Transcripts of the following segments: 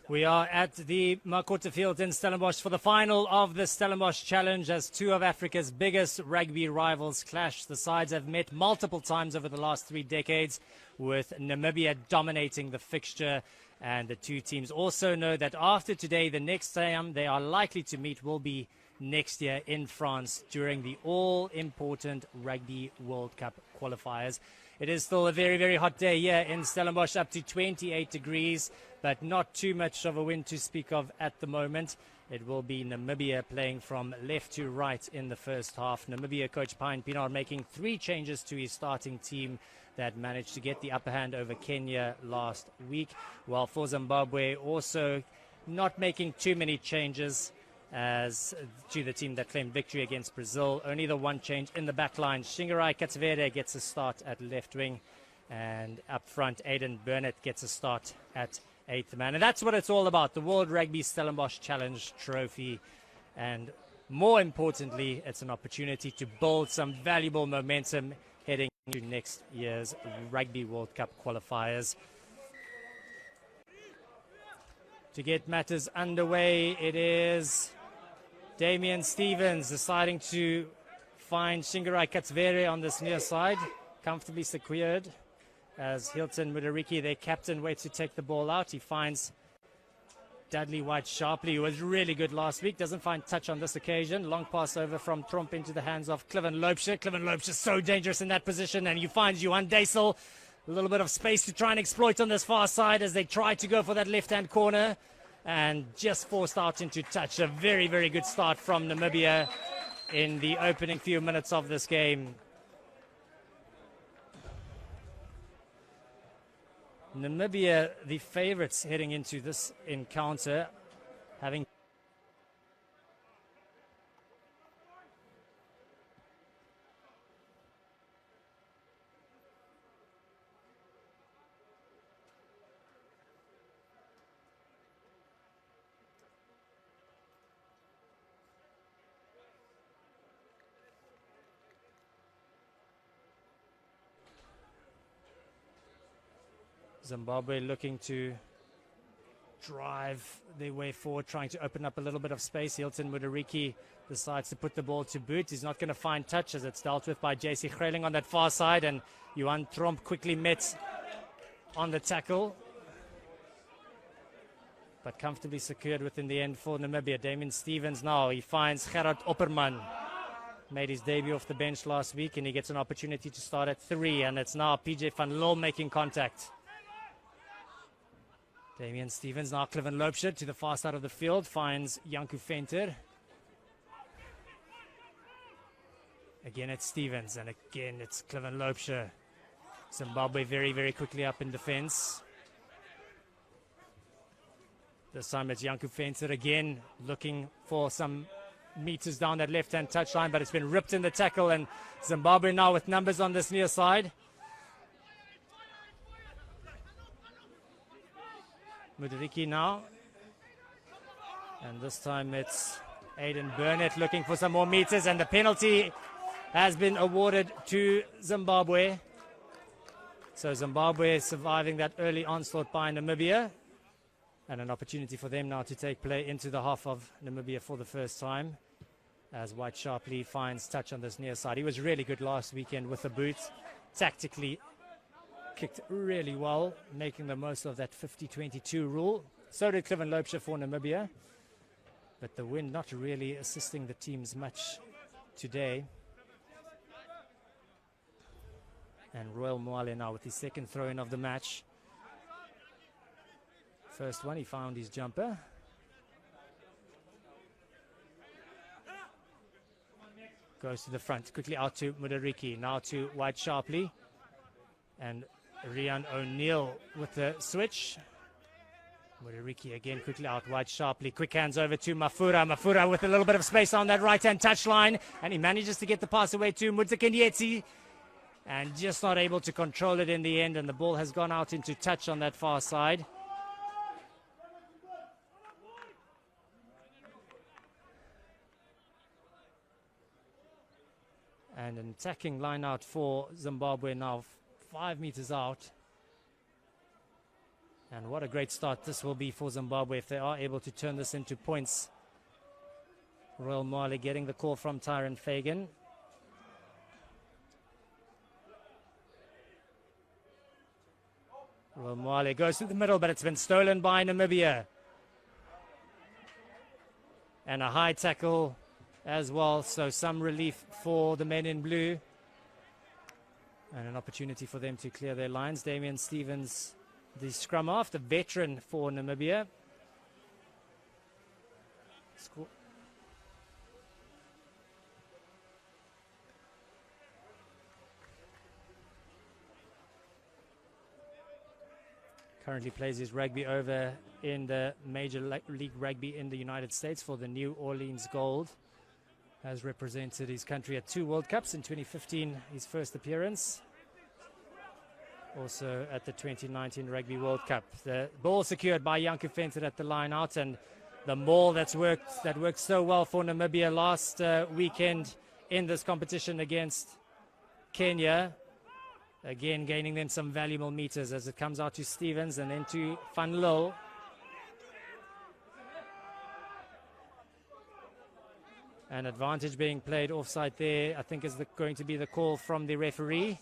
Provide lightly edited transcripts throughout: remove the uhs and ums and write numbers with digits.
We are at the Makota Field in Stellenbosch for the final of the Stellenbosch Challenge as two of Africa's biggest rugby rivals clash. The sides have met multiple times over the last 3 decades, with Namibia dominating the fixture. And the two teams also know that after today, the next time they are likely to meet will be next year in France during the all-important Rugby World Cup qualifiers. It is still a very, very hot day here in Stellenbosch, up to 28 degrees, but not too much of a wind to speak of at the moment. It will be Namibia playing from left to right in the first half. Namibia coach Pine Pienaar making 3 changes to his starting team that managed to get the upper hand over Kenya last week, while for Zimbabwe also not making too many changes as to the team that claimed victory against Brazil. Only the one change in the back line. Shingarai Katsvere gets a start at left wing, and up front Aidan Burnett gets a start at 8th man. And that's what it's all about, the World Rugby Stellenbosch Challenge Trophy. And more importantly, it's an opportunity to build some valuable momentum heading to next year's Rugby World Cup qualifiers. To get matters underway, it is Damian Stevens deciding to find Shingarai Katsvere on this near side, comfortably secured as Hilton Mudariki, their captain, waits to take the ball out. He finds Dudley White Sharpley, who was really good last week, doesn't find touch on this occasion. Long pass over from Tromp into the hands of Cliven Loubser. Cliven Loubser so dangerous in that position, and you find Johan Deisel. A little bit of space to try and exploit on this far side as they try to go for that left-hand corner, and just forced out into touch. A very, very good start from Namibia in the opening few minutes of this game. Namibia, the favorites heading into this encounter, having Zimbabwe looking to drive their way forward, trying to open up a little bit of space. Hilton Mudariki decides to put the ball to boot. He's not going to find touch as it's dealt with by JC Greling on that far side, and Johan Tromp quickly met on the tackle, but comfortably secured within the end for Namibia. Damian Stevens now, he finds Gerard Opperman. Made his debut off the bench last week, and he gets an opportunity to start at 3, and it's now PJ van Lille making contact. Damian Stevens, now Cliven Loubser to the far side of the field, finds Janku Venter. Again it's Stevens, and again it's Cliven Loubser. Zimbabwe very, very quickly up in defense. This time it's Janku Venter again, looking for some meters down that left-hand touchline, but it's been ripped in the tackle, and Zimbabwe now with numbers on this near side. Mudariki now, and this time it's Aidan Burnett looking for some more meters, and the penalty has been awarded to Zimbabwe. So Zimbabwe surviving that early onslaught by Namibia, and an opportunity for them now to take play into the half of Namibia for the first time, as White Sharpley finds touch on this near side. He was really good last weekend with the boot, tactically kicked really well, making the most of that 50-22 rule. So did Cliven Loubser for Namibia, but the wind not really assisting the teams much today. And Royal Moale now with his second throw-in of the match. First one, he found his jumper. Goes to the front, quickly out to Mudariki, now to White Sharpley. And Rian O'Neill with the switch. Mudariki again quickly out, White Sharpley. Quick hands over to Mafura. Mafura with a little bit of space on that right-hand touchline. And he manages to get the pass away to Mutsakendietsi. And just not able to control it in the end. And the ball has gone out into touch on that far side. And an attacking line out for Zimbabwe now, 5 meters out. And what a great start this will be for Zimbabwe if they are able to turn this into points. Royal Mali getting the call from Tyron Fagan. Royal Mali goes to the middle, but it's been stolen by Namibia. And a high tackle as well, so some relief for the men in blue. And an opportunity for them to clear their lines. Damian Stevens, the scrum half, the veteran for Namibia. Currently plays his rugby over in the Major League Rugby in the United States for the New Orleans Gold. Has represented his country at 2 World Cups. In 2015, his first appearance. Also at the 2019 Rugby World Cup. The ball secured by Janku Venter at the line out, and the maul that worked so well for Namibia last weekend in this competition against Kenya. Again, gaining them some valuable meters as it comes out to Stevens and then to Van Lille. An advantage being played offside there, I think, is going to be the call from the referee.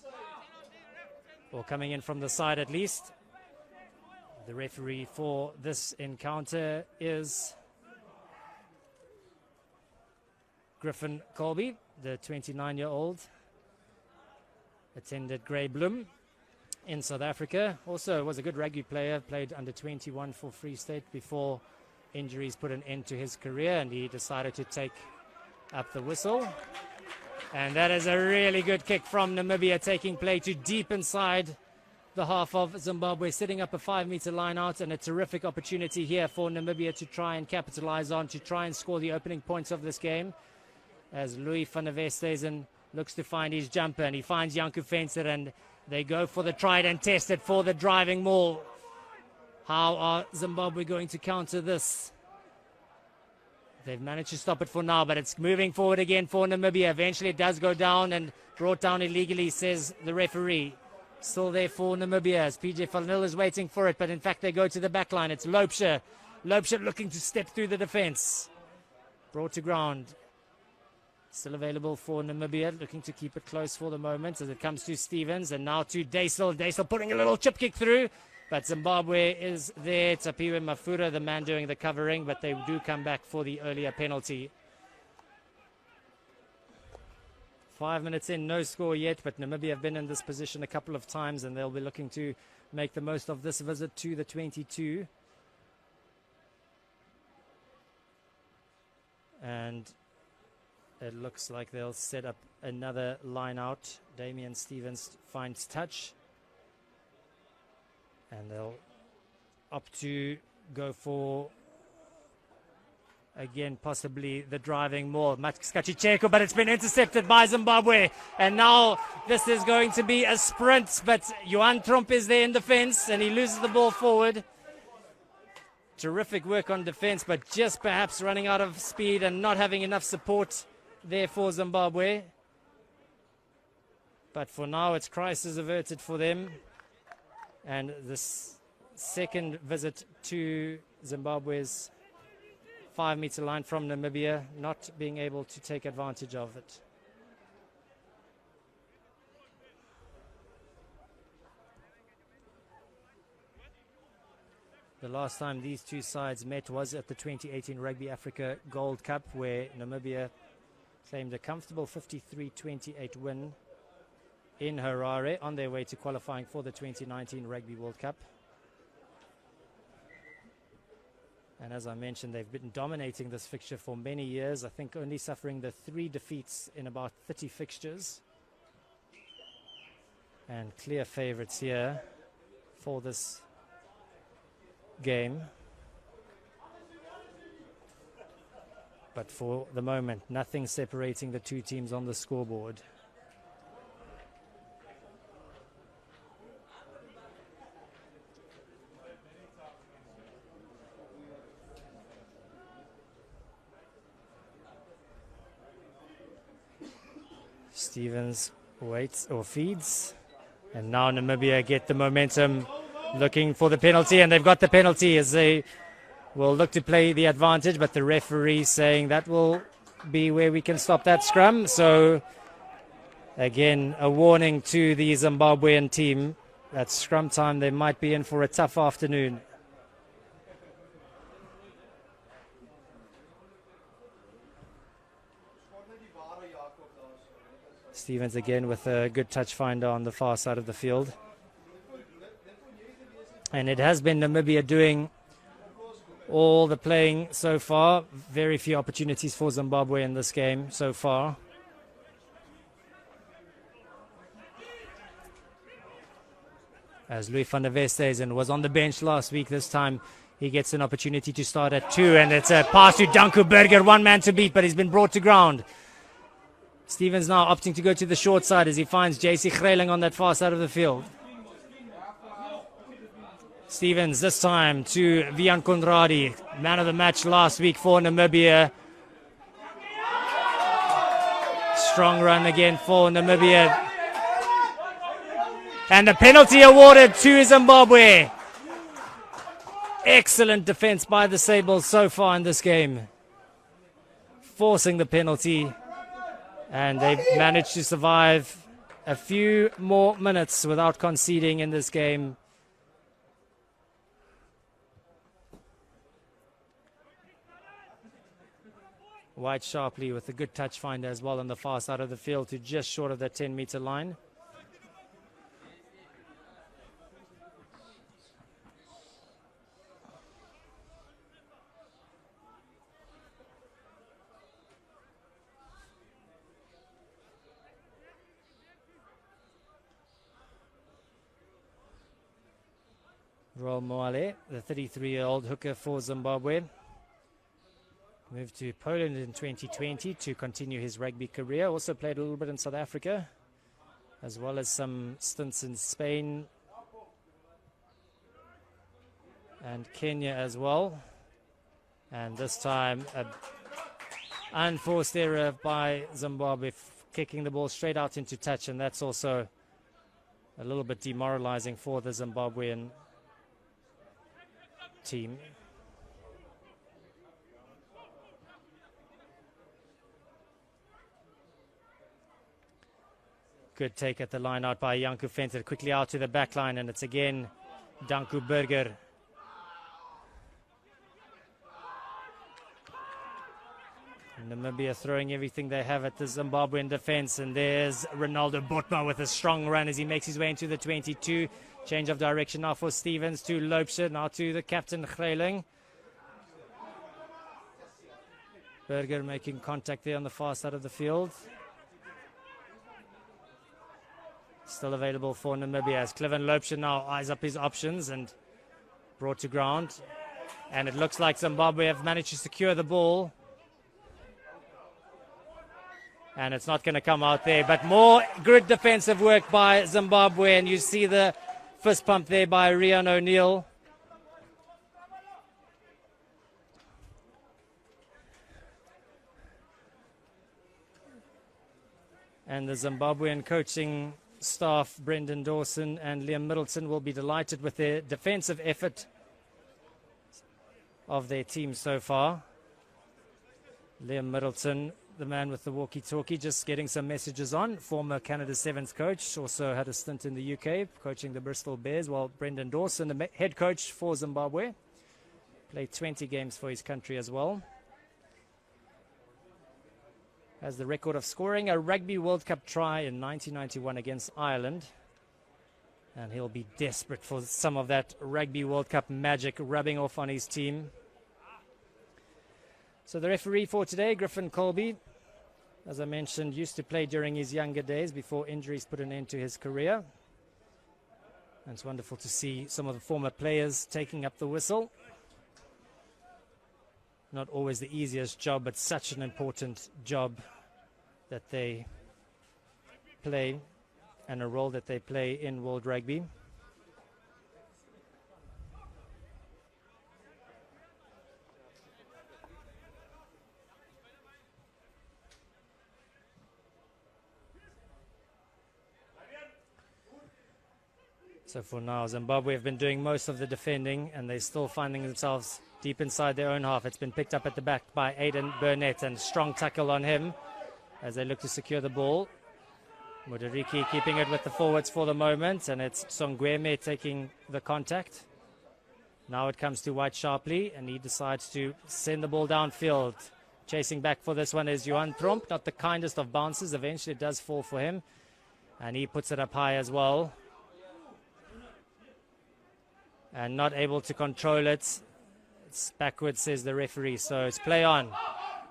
Or coming in from the side at least. The referee for this encounter is Griffin Colby, the 29-year-old. Attended Grey Bloom in South Africa. Also was a good rugby player, played under 21 for Free State before injuries put an end to his career, and he decided to take up the whistle. And that is a really good kick from Namibia, taking play to deep inside the half of Zimbabwe, setting up a 5-meter line out, and a terrific opportunity here for Namibia to try and capitalize on, to try and score the opening points of this game. As Louis van der Westhuizen looks to find his jumper, and he finds Janku Venter, and they go for the tried and tested for the driving maul. How are Zimbabwe going to counter this? They've managed to stop it for now, but it's moving forward again for Namibia. Eventually it does go down and brought down illegally, says the referee. Still there for Namibia as PJ Van Lille is waiting for it, but in fact they go to the back line. It's Loubser. Loubser looking to step through the defense. Brought to ground. Still available for Namibia, looking to keep it close for the moment as it comes to Stevens and now to Daisel. Daisel putting a little chip kick through, but Zimbabwe is there. Tapiwe Mafura, the man doing the covering, but they do come back for the earlier penalty. 5 minutes in, no score yet, but Namibia have been in this position a couple of times, and they'll be looking to make the most of this visit to the 22. And it looks like they'll set up another line out. Damian Stevens finds touch. And they'll opt to go for, again, possibly the driving maul. Max Kachicheko, but it's been intercepted by Zimbabwe. And now this is going to be a sprint, but Johan Tromp is there in defense, and he loses the ball forward. Terrific work on defense, but just perhaps running out of speed and not having enough support there for Zimbabwe. But for now, it's crisis averted for them. And this second visit to Zimbabwe's 5-meter line from Namibia, not being able to take advantage of it. The last time these two sides met was at the 2018 Rugby Africa Gold Cup, where Namibia claimed a comfortable 53-28 win in Harare on their way to qualifying for the 2019 Rugby World Cup. And as I mentioned, they've been dominating this fixture for many years. I think only suffering the 3 defeats in about 30 fixtures. And clear favorites here for this game. But for the moment, nothing separating the two teams on the scoreboard. Stevens waits or feeds, and now Namibia get the momentum looking for the penalty, and they've got the penalty as they will look to play the advantage, but the referee saying that will be where we can stop that scrum. So again, a warning to the Zimbabwean team. At scrum time, they might be in for a tough afternoon. Stevens again with a good touch finder on the far side of the field. And it has been Namibia doing all the playing so far. Very few opportunities for Zimbabwe in this game so far. As Louis van der Westhuizen was on the bench last week, this time he gets an opportunity to start at 2, and it's a pass to Danku Burger, one man to beat, but he's been brought to ground. Stevens now opting to go to the short side as he finds JC Greling on that far side of the field. Stevens this time to Vian Conradi, man of the match last week for Namibia. Strong run again for Namibia. And the penalty awarded to Zimbabwe. Excellent defense by the Sables so far in this game. Forcing the penalty. And they've managed to survive a few more minutes without conceding in this game. White sharply with a good touch finder as well on the far side of the field to just short of that 10-meter line. Roel Moale, the 33-year-old hooker for Zimbabwe, moved to Poland in 2020 to continue his rugby career. Also played a little bit in South Africa, as well as some stints in Spain and Kenya as well. And this time, an unforced error by Zimbabwe, kicking the ball straight out into touch, and that's also a little bit demoralizing for the Zimbabwean team. Good take at the line out by Janku Venter, quickly out to the back line, and it's again Danku Burger. Namibia throwing everything they have at the Zimbabwean defense, and there's Ronaldo Botma with a strong run as he makes his way into the 22. Change of direction now for Stevens to Loubser, now to the captain Greling. Burger making contact there on the far side of the field. Still available for Namibia as Cliven Loubser now eyes up his options and brought to ground. And it looks like Zimbabwe have managed to secure the ball. And it's not going to come out there, but more good defensive work by Zimbabwe, and you see the fist pump there by Rian O'Neill. And the Zimbabwean coaching staff, Brendan Dawson and Liam Middleton, will be delighted with their defensive effort of their team so far. Liam Middleton, the man with the walkie-talkie, just getting some messages on. Former Canada Sevens coach, also had a stint in the UK coaching the Bristol Bears, while Brendan Dawson, the head coach for Zimbabwe, played 20 games for his country as well. Has the record of scoring a Rugby World Cup try in 1991 against Ireland. And he'll be desperate for some of that Rugby World Cup magic rubbing off on his team. So the referee for today, Griffin Colby, as I mentioned, used to play during his younger days before injuries put an end to his career. And it's wonderful to see some of the former players taking up the whistle. Not always the easiest job, but such an important job that they play and a role that they play in World Rugby. So for now, Zimbabwe have been doing most of the defending, and they're still finding themselves deep inside their own half. It's been picked up at the back by Aidan Burnett, and strong tackle on him as they look to secure the ball. Mudariki keeping it with the forwards for the moment, and it's Songweme taking the contact. Now it comes to White Sharpley, and he decides to send the ball downfield. Chasing back for this one is Johan Tromp, not the kindest of bounces. Eventually it does fall for him, and he puts it up high as well. And not able to control it. It's backwards, says the referee, so it's play on.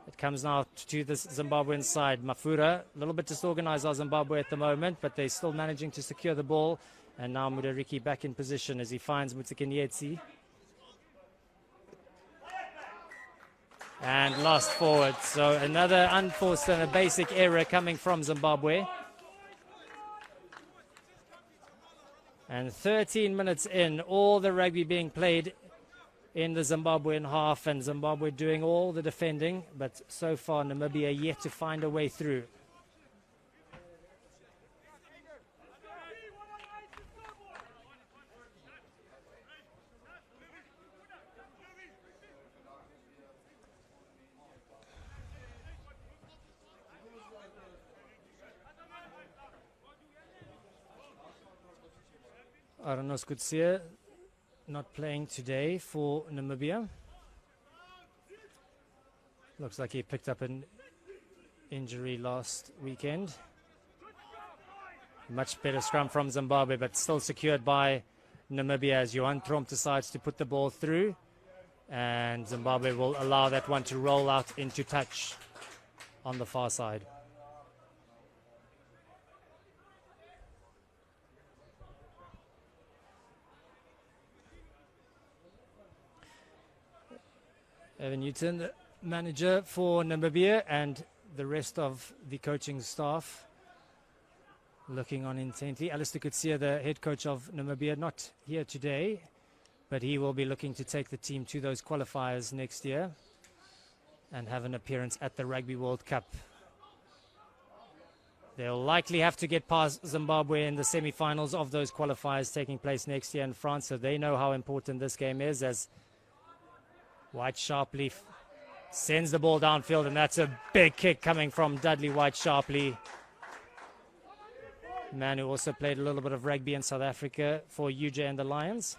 It comes now to the Zimbabwean side. Mafura, a little bit disorganized are Zimbabwe at the moment, but they're still managing to secure the ball. And now Mudariki back in position as he finds Mutikinyetsi. And lost forward. So another unforced and a basic error coming from Zimbabwe. And 13 minutes in, all the rugby being played in the Zimbabwean half, and Zimbabwe doing all the defending, but so far Namibia yet to find a way through. Aranos Kutsia not playing today for Namibia. Looks like he picked up an injury last weekend. Much better scrum from Zimbabwe, but still secured by Namibia as Johan Tromp decides to put the ball through. And Zimbabwe will allow that one to roll out into touch on the far side. Evan Newton, the manager for Namibia, and the rest of the coaching staff looking on intently. Alistair Kutsia, the head coach of Namibia, not here today, but he will be looking to take the team to those qualifiers next year and have an appearance at the Rugby World Cup. They'll likely have to get past Zimbabwe in the semi-finals of those qualifiers taking place next year in France, so they know how important this game is, as White Sharpley sends the ball downfield, and that's a big kick coming from Dudley White Sharpley. Man who also played a little bit of rugby in South Africa for UJ and the Lions.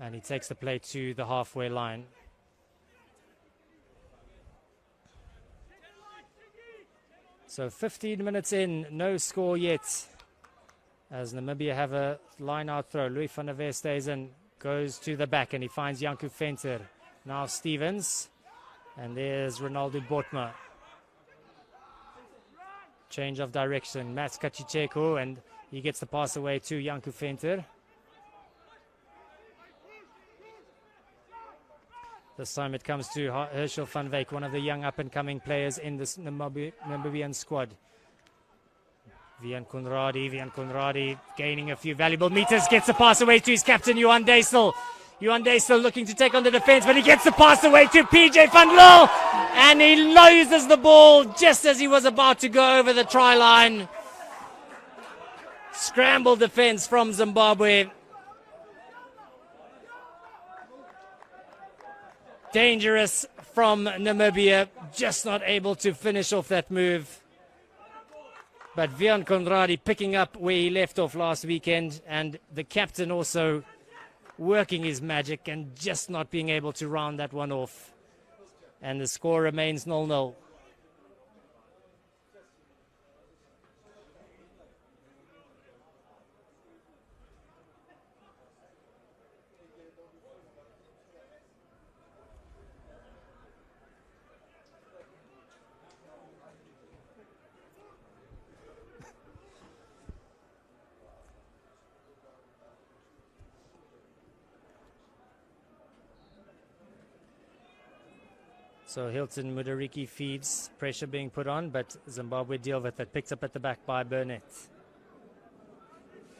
And he takes the play to the halfway line. So 15 minutes in, no score yet. As Namibia have a line out throw. Louis van der Westhuizen goes to the back, and he finds Janku Venter. Now Stevens, and there's Ronaldo Botma. Change of direction. Mats Kachicheko, and he gets the pass away to Janku Venter. This time it comes to Herschel van Wyk, one of the young up-and-coming players in this Namibian squad. Vian Conradi gaining a few valuable meters, gets the pass away to his captain, Johan Duisel. Johan Duisel looking to take on the defense, but he gets the pass away to PJ van Lille, and he loses the ball just as he was about to go over the try line. Scramble defense from Zimbabwe. Dangerous from Namibia, just not able to finish off that move. But Vian Conradi picking up where he left off last weekend, and the captain also working his magic and just not being able to round that one off. And the score remains 0-0. So Hilton Mudariki feeds, pressure being put on, but Zimbabwe deal with it. Picked up at the back by Burnett.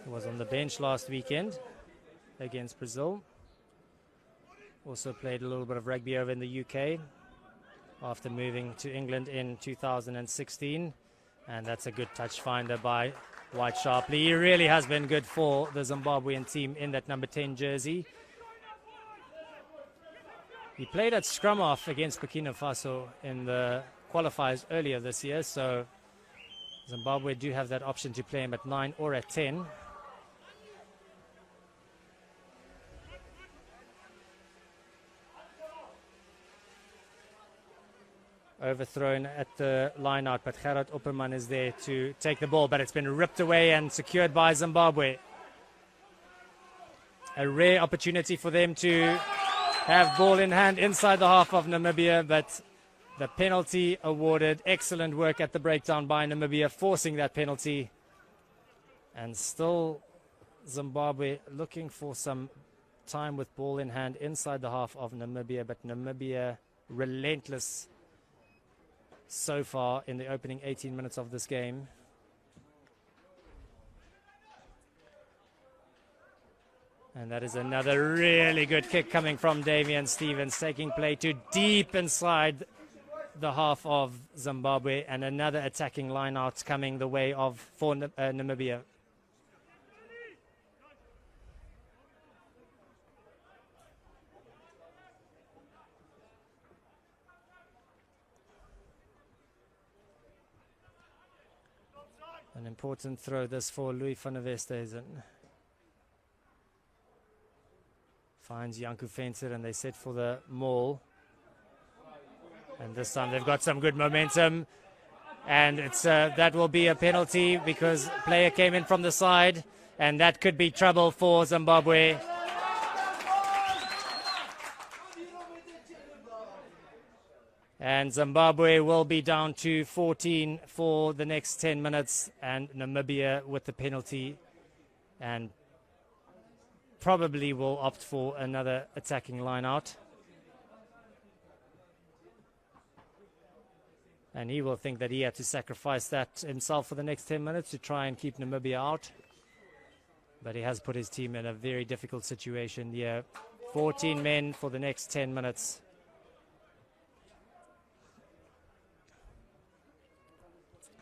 He was on the bench last weekend against Brazil. Also played a little bit of rugby over in the UK after moving to England in 2016. And that's a good touch finder by wide sharply. He really has been good for the Zimbabwean team in that number 10 jersey. He played at scrum off against Burkina Faso in the qualifiers earlier this year, so Zimbabwe do have that option to play him at 9 or at 10. Overthrown at the line out, but Gerard Opperman is there to take the ball, but it's been ripped away and secured by Zimbabwe. A rare opportunity for them to have ball in hand inside the half of Namibia, but the penalty awarded. Excellent work at the breakdown by Namibia, forcing that penalty. And still Zimbabwe looking for some time with ball in hand inside the half of Namibia, but Namibia relentless so far in the opening 18 minutes of this game. And that is another really good kick coming from Damian Stevens, taking play to deep inside the half of Zimbabwe, and another attacking line out coming the way of for Namibia. An important throw this for Louis van der Westhuizen. Finds Janku Venter and they set for the maul. And this time they've got some good momentum. And it's that will be a penalty because player came in from the side. And that could be trouble for Zimbabwe. And Zimbabwe will be down to 14 for the next 10 minutes. And Namibia with the penalty. And probably will opt for another attacking line out. And he will think that he had to sacrifice that himself for the next 10 minutes to try and keep Namibia out. But he has put his team in a very difficult situation here. 14 men for the next 10 minutes.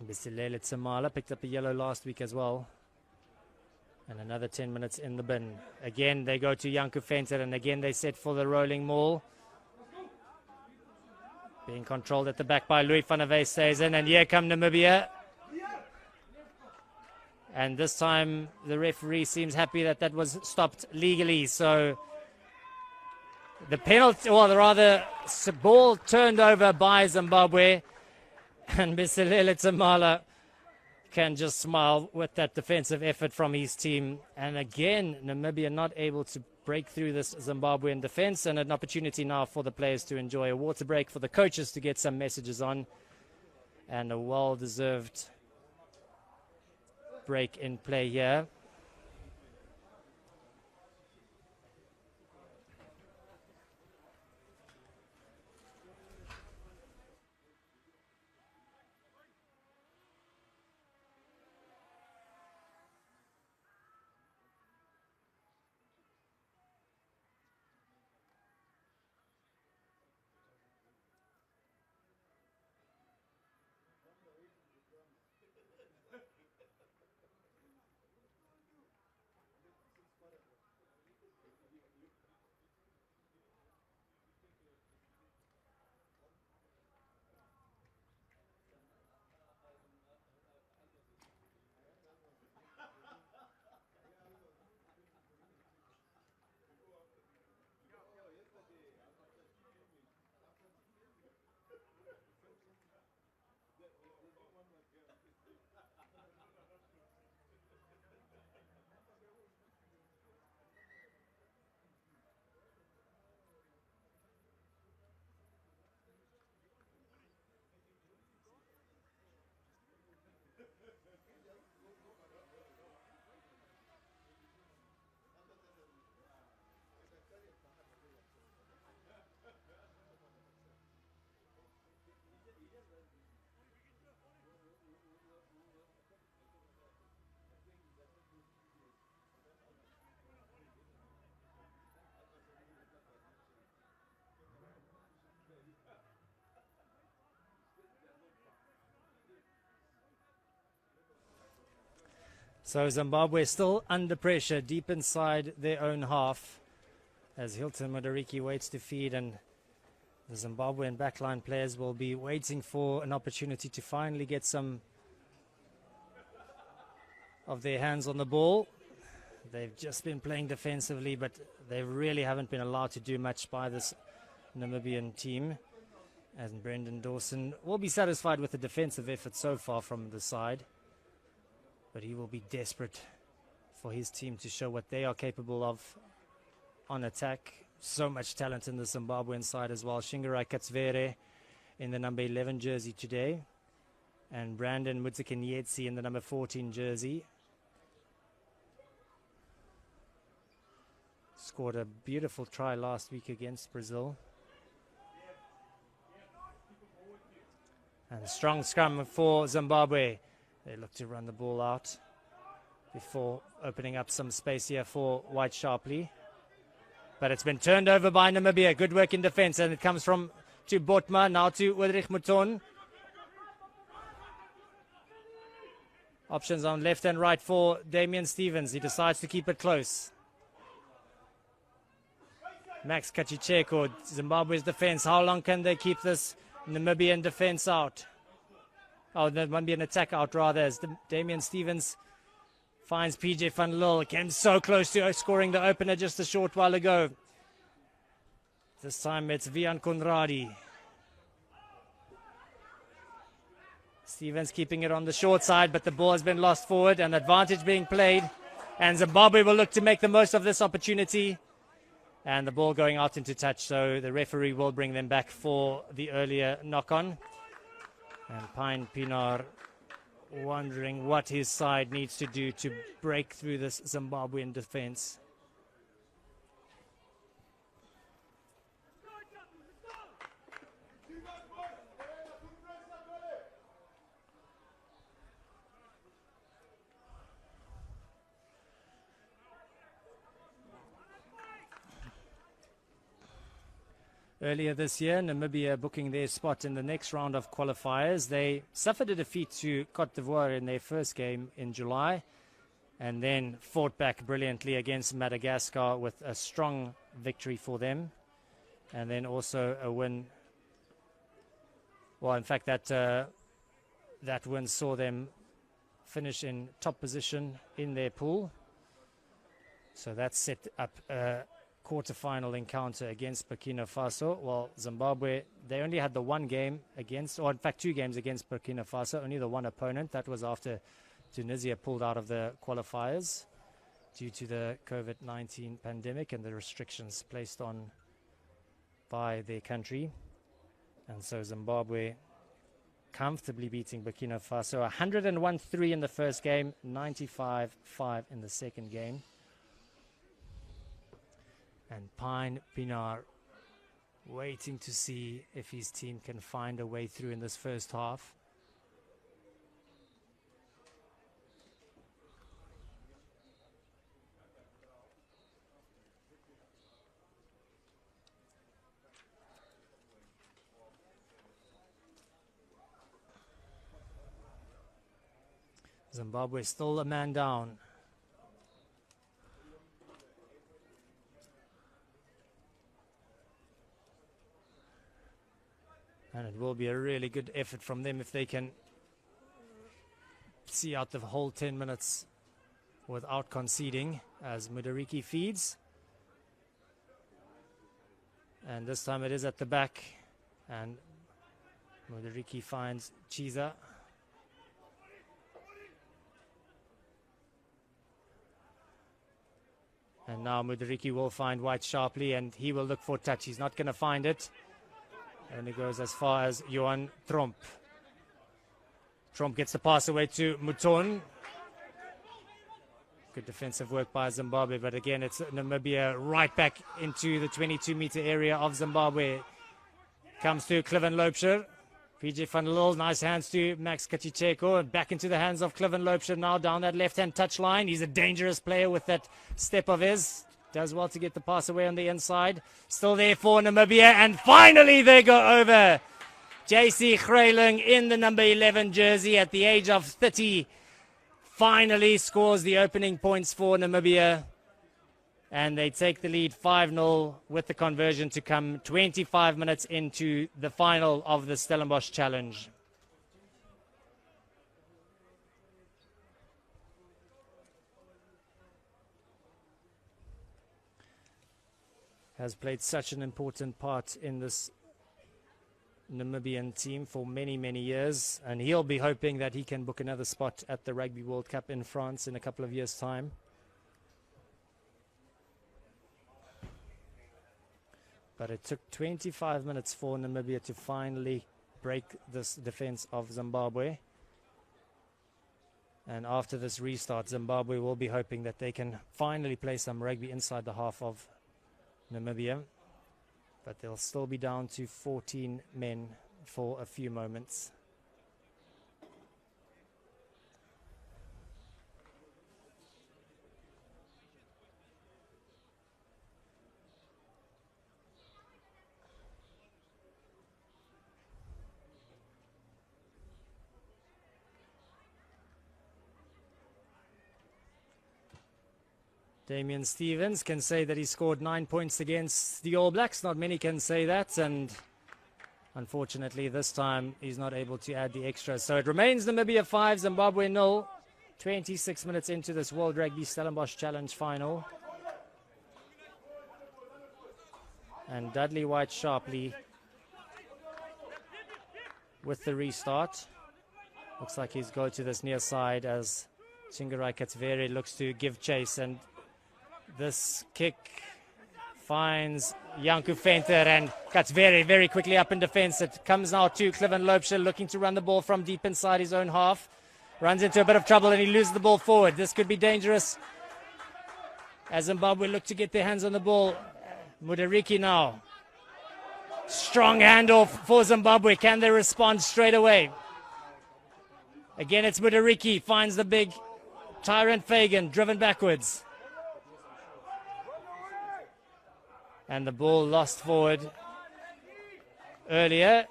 Bisilele Tsamala picked up a yellow last week as well. And another 10 minutes in the bin. Again, they go to Janku Venter, and again they set for the rolling maul. Being controlled at the back by Louis van der Westhuizen, and here come Namibia. And this time the referee seems happy that that was stopped legally. So the penalty, or rather, the ball turned over by Zimbabwe. And Bisilele Tsamala can just smile with that defensive effort from his team. And again, Namibia not able to break through this Zimbabwean defense, and an opportunity now for the players to enjoy a water break, for the coaches to get some messages on, and a well-deserved break in play here. So Zimbabwe still under pressure, deep inside their own half, as Hilton Mudariki waits to feed, and the Zimbabwean backline players will be waiting for an opportunity to finally get some of their hands on the ball. They've just been playing defensively, but they really haven't been allowed to do much by this Namibian team. And Brendan Dawson will be satisfied with the defensive effort so far from the side, but he will be desperate for his team to show what they are capable of on attack. So much talent in the Zimbabwean side as well. Shingarai Katsvere in the number 11 jersey today, and Brandon Mutsikanyetsi in the number 14 jersey. Scored a beautiful try last week against Brazil. And a strong scrum for Zimbabwe. They look to run the ball out before opening up some space here for White Sharpley. But it's been turned over by Namibia. Good work in defense, and it comes from to Botma, now to Ulrich Mouton. Options on left and right for Damian Stevens. He decides to keep it close. Max Kachicheko, Zimbabwe's defense. How long can they keep this Namibian defense out? Oh, there might be an attack out rather, as Damian Stevens finds PJ van Lille. Came so close to scoring the opener just a short while ago. This time it's Vian Conradi. Stevens keeping it on the short side, but the ball has been lost forward, and advantage being played. And Zimbabwe will look to make the most of this opportunity. And the ball going out into touch, so the referee will bring them back for the earlier knock-on. And Pine Pinar wondering what his side needs to do to break through this Zimbabwean defense. Earlier this year, Namibia booking their spot in the next round of qualifiers. They suffered a defeat to Cote d'Ivoire in their first game in July, and then fought back brilliantly against Madagascar with a strong victory for them. And then also a win. Well, in fact, that win saw them finish in top position in their pool. So that set up a quarter-final encounter against Burkina Faso. Well, Zimbabwe, they only had the one game against, or in fact 2 games against Burkina Faso, only the one opponent. That was after Tunisia pulled out of the qualifiers due to the COVID-19 pandemic and the restrictions placed on by their country. And so Zimbabwe comfortably beating Burkina Faso. 101-3 in the first game, 95-5 in the second game. And Pine Pinar waiting to see if his team can find a way through in this first half. Zimbabwe still a man down. And it will be a really good effort from them if they can see out the whole 10 minutes without conceding, as Mudariki feeds. And this time it is at the back, and Mudariki finds Chiza. And now Mudariki will find White Sharpley, and he will look for touch. He's not going to find it. And it goes as far as Johan Tromp. Tromp gets the pass away to Mouton. Good defensive work by Zimbabwe, but again, it's Namibia right back into the 22-meter area of Zimbabwe. Comes to Cliven Loubser. PJ van Lille, nice hands to Max Kachicheko, and back into the hands of Cliven Loubser now down that left-hand touch line. He's a dangerous player with that step of his. Does well to get the pass away on the inside. Still there for Namibia, and finally they go over. JC Greyling in the number 11 jersey at the age of 34 finally scores the opening points for Namibia. And they take the lead 5-0 with the conversion to come 25 minutes into the final of the Stellenbosch Challenge. Has played such an important part in this Namibian team for many, many years. And he'll be hoping that he can book another spot at the Rugby World Cup in France in a couple of years' time. But it took 25 minutes for Namibia to finally break this defense of Zimbabwe. And after this restart, Zimbabwe will be hoping that they can finally play some rugby inside the half of Namibia. But they'll still be down to 14 men for a few moments. Damian Stevens can say that he scored 9 points against the All Blacks. Not many can say that, and unfortunately this time he's not able to add the extra. So it remains Namibia 5, Zimbabwe 0, 26 minutes into this World Rugby Stellenbosch Challenge final. And Dudley White-Sharpley with the restart. Looks like he's going to this near side as Chingarai Katsvere looks to give chase, and this kick finds Janku Venter, and Katsvere very quickly up in defense. It comes now to Cliven Loubser looking to run the ball from deep inside his own half. Runs into a bit of trouble and he loses the ball forward. This could be dangerous as Zimbabwe look to get their hands on the ball. Mudariki now. Strong handoff for Zimbabwe. Can they respond straight away? Again, it's Mudariki. Finds the big Tyrant Fagan driven backwards. And the ball lost forward earlier.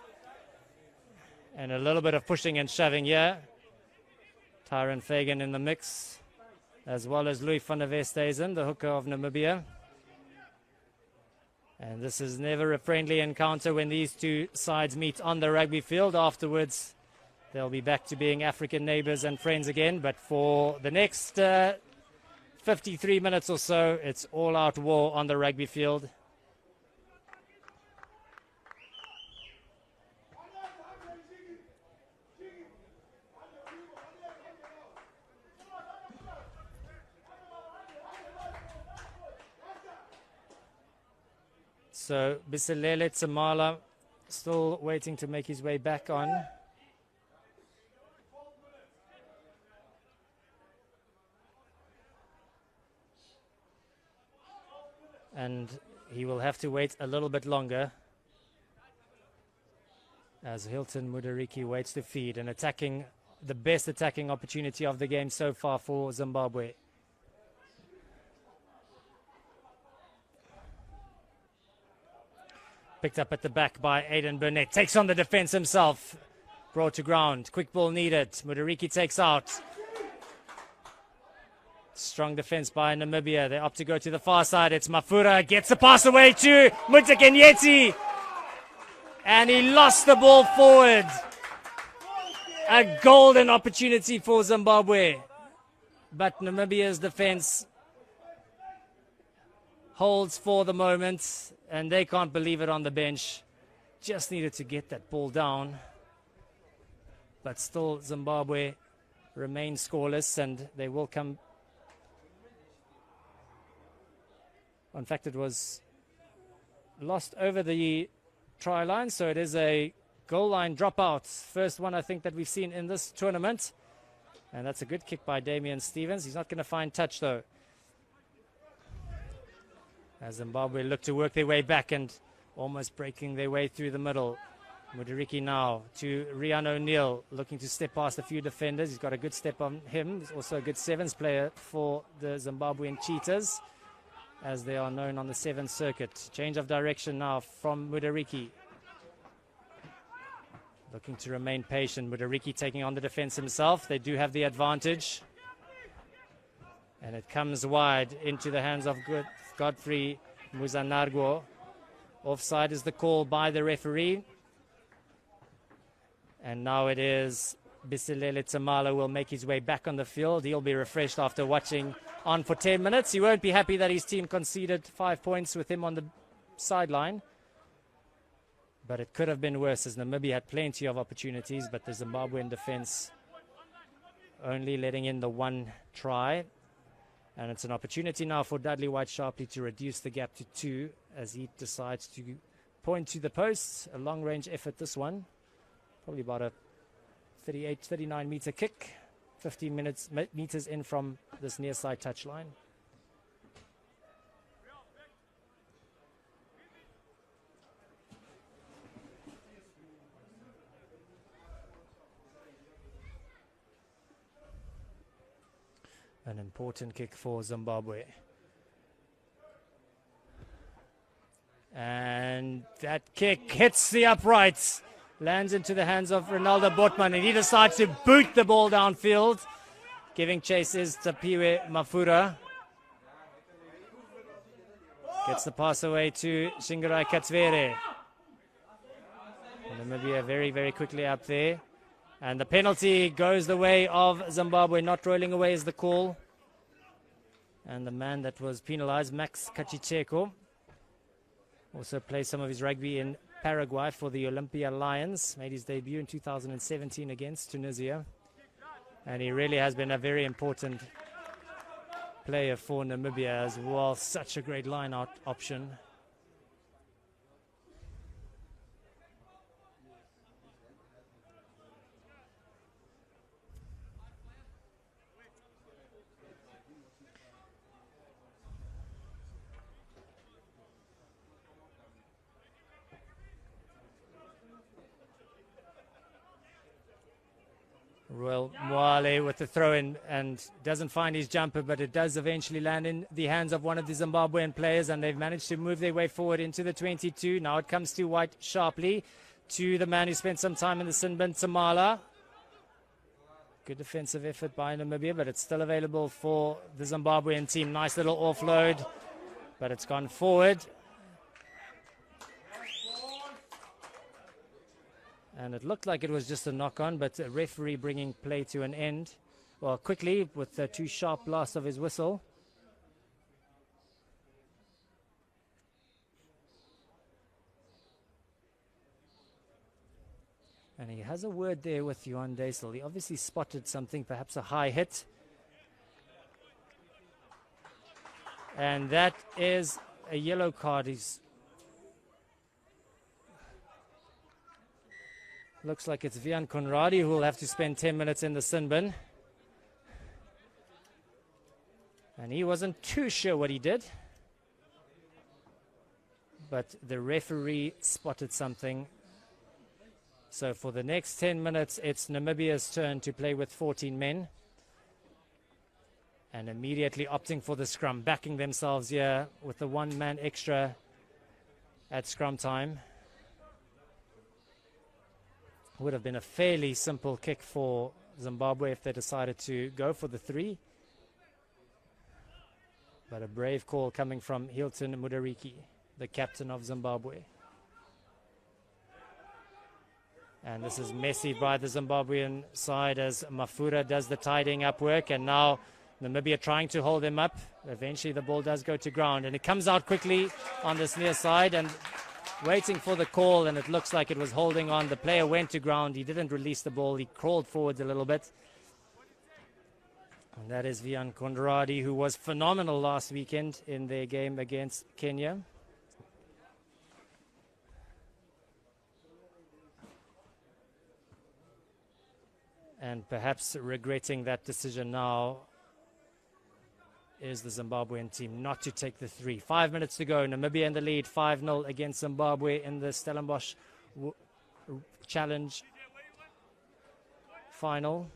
And a little bit of pushing and shoving here. Tyrant Fagan in the mix, as well as Louis van der Westhuizen, the hooker of Namibia. And this is never a friendly encounter when these two sides meet on the rugby field. Afterwards, they'll be back to being African neighbors and friends again. But for the next 53 minutes or so, it's all-out war on the rugby field. So Biselele Tsamala still waiting to make his way back on. And he will have to wait a little bit longer as Hilton Mudariki waits to feed, and attacking the best attacking opportunity of the game so far for Zimbabwe. Picked up at the back by Aidan Burnett. Takes on the defense himself. Brought to ground. Quick ball needed. Mudariki takes out. Strong defense by Namibia. They opt to go to the far side. It's Mafura. Gets the pass away to Mutakenyeti. And he lost the ball forward. A golden opportunity for Zimbabwe. But Namibia's defense holds for the moment, and they can't believe it on the bench. Just needed to get that ball down. But still, Zimbabwe remain scoreless, and they will come. In fact, it was lost over the try line, so it is a goal line dropout. First one, I think, that we've seen in this tournament. And that's a good kick by Damian Stevens. He's not going to find touch, though, as Zimbabwe look to work their way back and almost breaking their way through the middle. Mudariki now to Rian O'Neill, looking to step past a few defenders. He's got a good step on him. He's also a good sevens player for the Zimbabwean Cheetahs, as they are known on the sevens circuit. Change of direction now from Mudariki. Looking to remain patient. Mudariki taking on the defense himself. They do have the advantage. And it comes wide into the hands of Godfrey Muzanargo. Offside is the call by the referee. And now it is Bisilele Tsamala will make his way back on the field. He'll be refreshed after watching on for 10 minutes. He won't be happy that his team conceded 5 points with him on the sideline. But it could have been worse, as Namibia had plenty of opportunities, but the Zimbabwean defense only letting in the one try. And it's an opportunity now for Dudley White-Sharpley to reduce the gap to 2 as he decides to point to the posts. A long-range effort, this one. Probably about a 38, 39-meter kick. 15 meters in from this near-side touchline. An important kick for Zimbabwe. And that kick hits the uprights, lands into the hands of Ronaldo Botman, and he decides to boot the ball downfield. Giving chase is Tapiwe Mafura. Gets the pass away to Shingarai Katsvere. Namibia very, very quickly up there. And the penalty goes the way of Zimbabwe. Not rolling away is the call. And the man that was penalized, Max Kachicheko, also played some of his rugby in Paraguay for the Olympia Lions. Made his debut in 2017 against Tunisia. And he really has been a very important player for Namibia as well. Such a great line-out option. Royal Mwale with the throw-in and doesn't find his jumper, but it does eventually land in the hands of one of the Zimbabwean players, and they've managed to move their way forward into the 22. Now it comes to White-Sharpley, to the man who spent some time in the sin bin, Tsamala. Good defensive effort by Namibia, but it's still available for the Zimbabwean team. Nice little offload, but it's gone forward. And it looked like it was just a knock-on, but a referee bringing play to an end, well, quickly with the 2 sharp blasts of his whistle. And he has a word there with Johan Deisel. He obviously spotted something, perhaps a high hit. And that is a yellow card. Looks like it's Vian Conradi who will have to spend 10 minutes in the sin bin. And he wasn't too sure what he did. But the referee spotted something. So for the next 10 minutes, it's Namibia's turn to play with 14 men. And immediately opting for the scrum, backing themselves here with the 1 man extra at scrum time. Would have been a fairly simple kick for Zimbabwe if they decided to go for the 3. But a brave call coming from Hilton Mudariki, the captain of Zimbabwe. And this is messy by the Zimbabwean side as Mafura does the tidying up work. And now Namibia trying to hold him up. Eventually the ball does go to ground. And it comes out quickly on this near side. And waiting for the call, and it looks like it was holding on. The player went to ground. He didn't release the ball. He crawled forwards a little bit. And that is Vian Conradi, who was phenomenal last weekend in their game against Kenya. And perhaps regretting that decision now is the Zimbabwean team not to take the 3. 5 minutes to go. Namibia in the lead, 5-0 against Zimbabwe in the Stellenbosch Challenge final.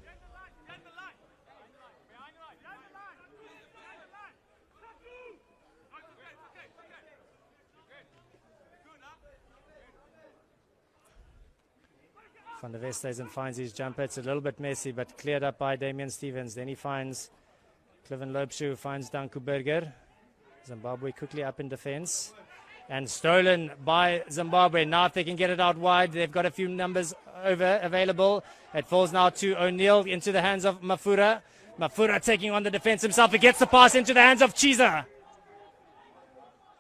Van der Westhuizen finds his jumper. It's a little bit messy, but cleared up by Damian Stevens. Then he finds Cliven Lopeshu finds Danku Berger. Zimbabwe quickly up in defense. And stolen by Zimbabwe. Now if they can get it out wide, they've got a few numbers available. It falls now to O'Neill into the hands of Mafura. Mafura taking on the defense himself. He gets the pass into the hands of Chiza.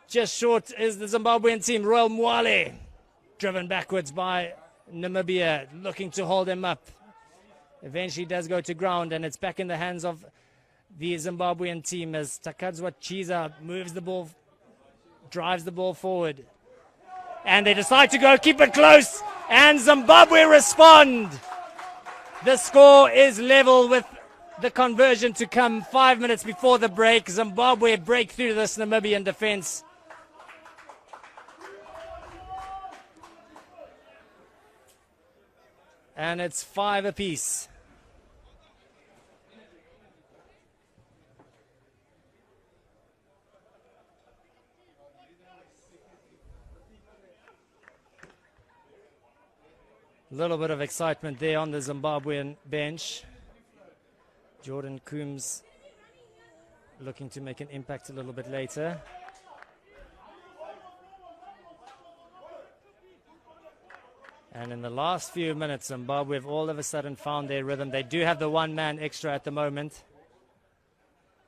Just short is the Zimbabwean team. Royal Mwale driven backwards by Namibia, looking to hold him up. Eventually does go to ground, and it's back in the hands of the Zimbabwean team as Takadzwa Chiza moves the ball, drives the ball forward. And they decide to go keep it close, and Zimbabwe respond. The score is level with the conversion to come 5 minutes before the break. Zimbabwe break through this Namibian defense. And it's 5 apiece. A little bit of excitement there on the Zimbabwean bench. Jordan Coombs looking to make an impact a little bit later. And in the last few minutes, Zimbabwe have all of a sudden found their rhythm. They do have the one man extra at the moment.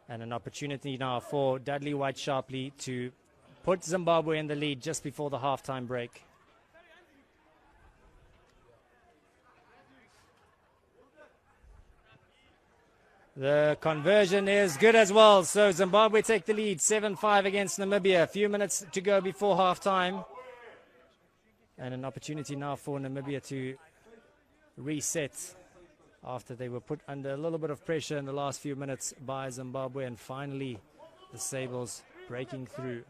And an opportunity now for Dudley White-Sharpley to put Zimbabwe in the lead just before the halftime break. The conversion is good as well. So Zimbabwe take the lead, 7-5 against Namibia. A few minutes to go before halftime. And an opportunity now for Namibia to reset after they were put under a little bit of pressure in the last few minutes by Zimbabwe. And finally, the Sables breaking through.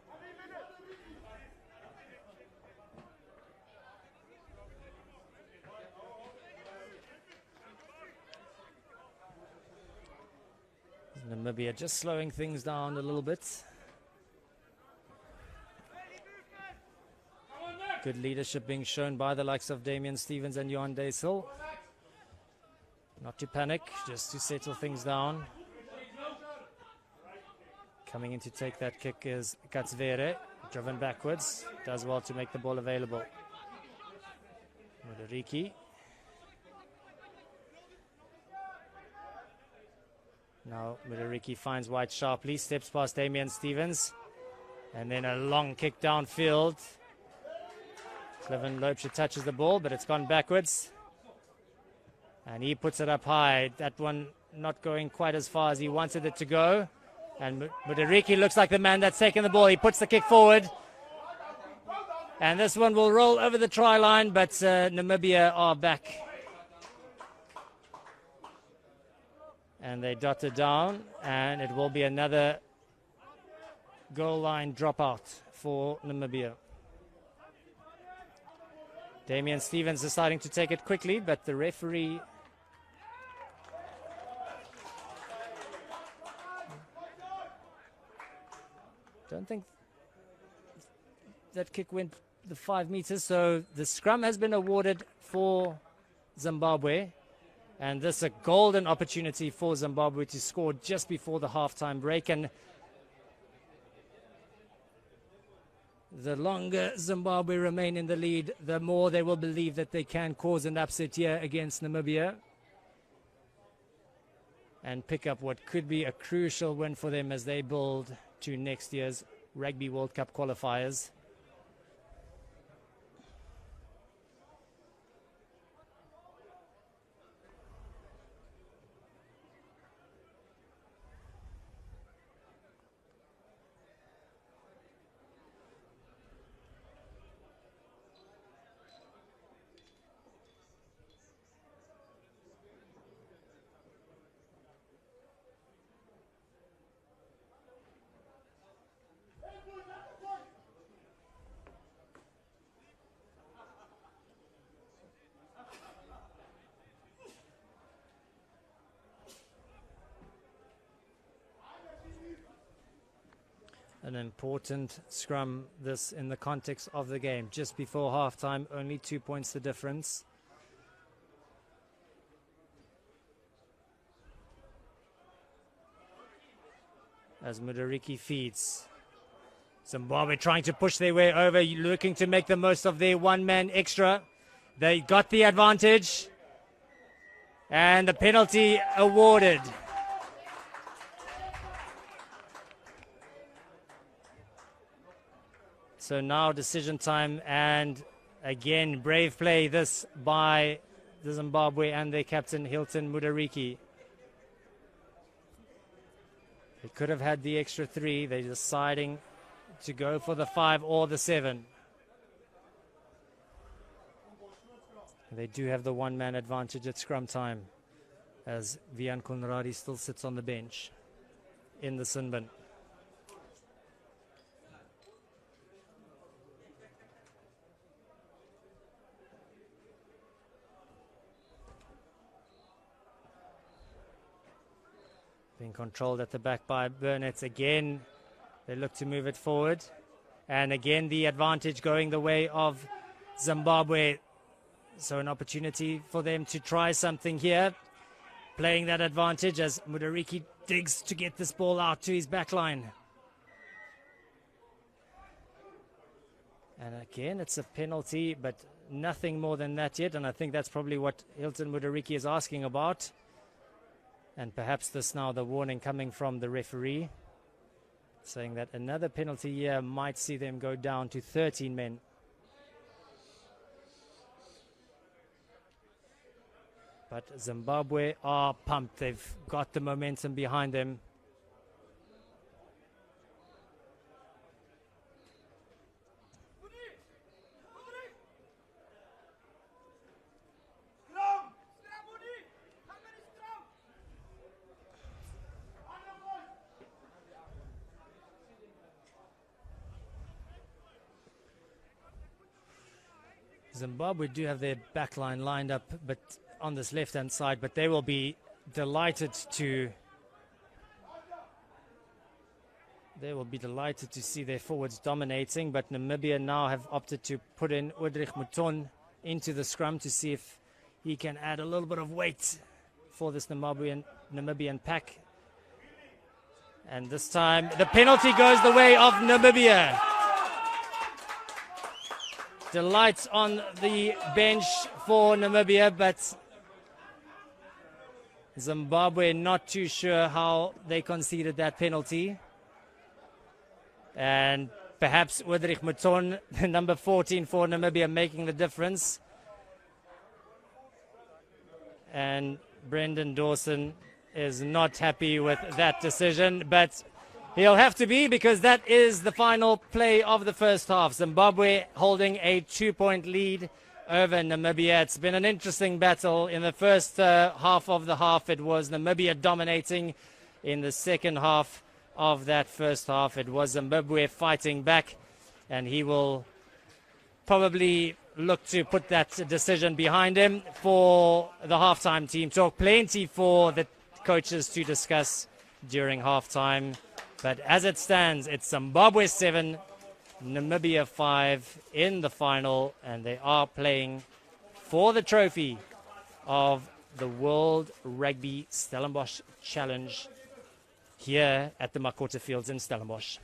Namibia just slowing things down a little bit. Good leadership being shown by the likes of Damian Stevens and Johan Deysel. Not to panic, just to settle things down. Coming in to take that kick is Katsvere, driven backwards. Does well to make the ball available. Mudariki. Now Mudariki finds White-Sharpley, steps past Damian Stevens. And then a long kick downfield. Cliven Lopeshu touches the ball, but it's gone backwards. And he puts it up high. That one not going quite as far as he wanted it to go. And Mudariki looks like the man that's taking the ball. He puts the kick forward. And this one will roll over the try line, but Namibia are back. And they dot it down, and it will be another goal line dropout for Namibia. Damian Stevens deciding to take it quickly, but the referee don't think that kick went the 5 meters, so the scrum has been awarded for Zimbabwe. And this is a golden opportunity for Zimbabwe to score just before the halftime break. And the longer Zimbabwe remain in the lead, the more they will believe that they can cause an upset here against Namibia and pick up what could be a crucial win for them as they build to next year's Rugby World Cup qualifiers. An important scrum, this in the context of the game. Just before halftime, only 2 points the difference. as Mudariki feeds. Zimbabwe trying to push their way over, looking to make the most of their one-man extra. They got the advantage. And the penalty awarded. So now decision time, and again brave play this by the Zimbabwe and their captain Hilton Mudariki. They could have had the extra 3. They're deciding to go for the 5 or the 7. They do have the one-man advantage at scrum time, as Vian Conradi still sits on the bench in the sin bin. Being controlled at the back by Burnett again. They look to move it forward. And again, the advantage going the way of Zimbabwe. So an opportunity for them to try something here. Playing that advantage as Mudariki digs to get this ball out to his back line. And again, it's a penalty, but nothing more than that yet. And I think that's probably what Hilton Mudariki is asking about. And perhaps this now the warning coming from the referee, saying that another penalty here might see them go down to 13 men. But Zimbabwe are pumped. They've got the momentum behind them. Zimbabwe do have their back line lined up, but on this left-hand side, but they will be delighted to see their forwards dominating. But Namibia now have opted to put in Udrich Mouton into the scrum to see if he can add a little bit of weight for this Namibian pack. And this time the penalty goes the way of Namibia. Delight on the bench for Namibia, but Zimbabwe not too sure how they conceded that penalty. And perhaps Udrich Mouton, the number 14 for Namibia, making the difference. And Brendan Dawson is not happy with that decision, but he'll have to be, because that is the final play of the first half. Zimbabwe holding a 2-point lead over Namibia. It's been an interesting battle. In the first half of the half, it was Namibia dominating. In the second half of that first half, it was Zimbabwe fighting back, and he will probably look to put that decision behind him for the halftime team talk. Plenty for the coaches to discuss during halftime. But as it stands, it's Zimbabwe 7, Namibia 5 in the final, and they are playing for the trophy of the World Rugby Stellenbosch Challenge here at the Makota Fields in Stellenbosch.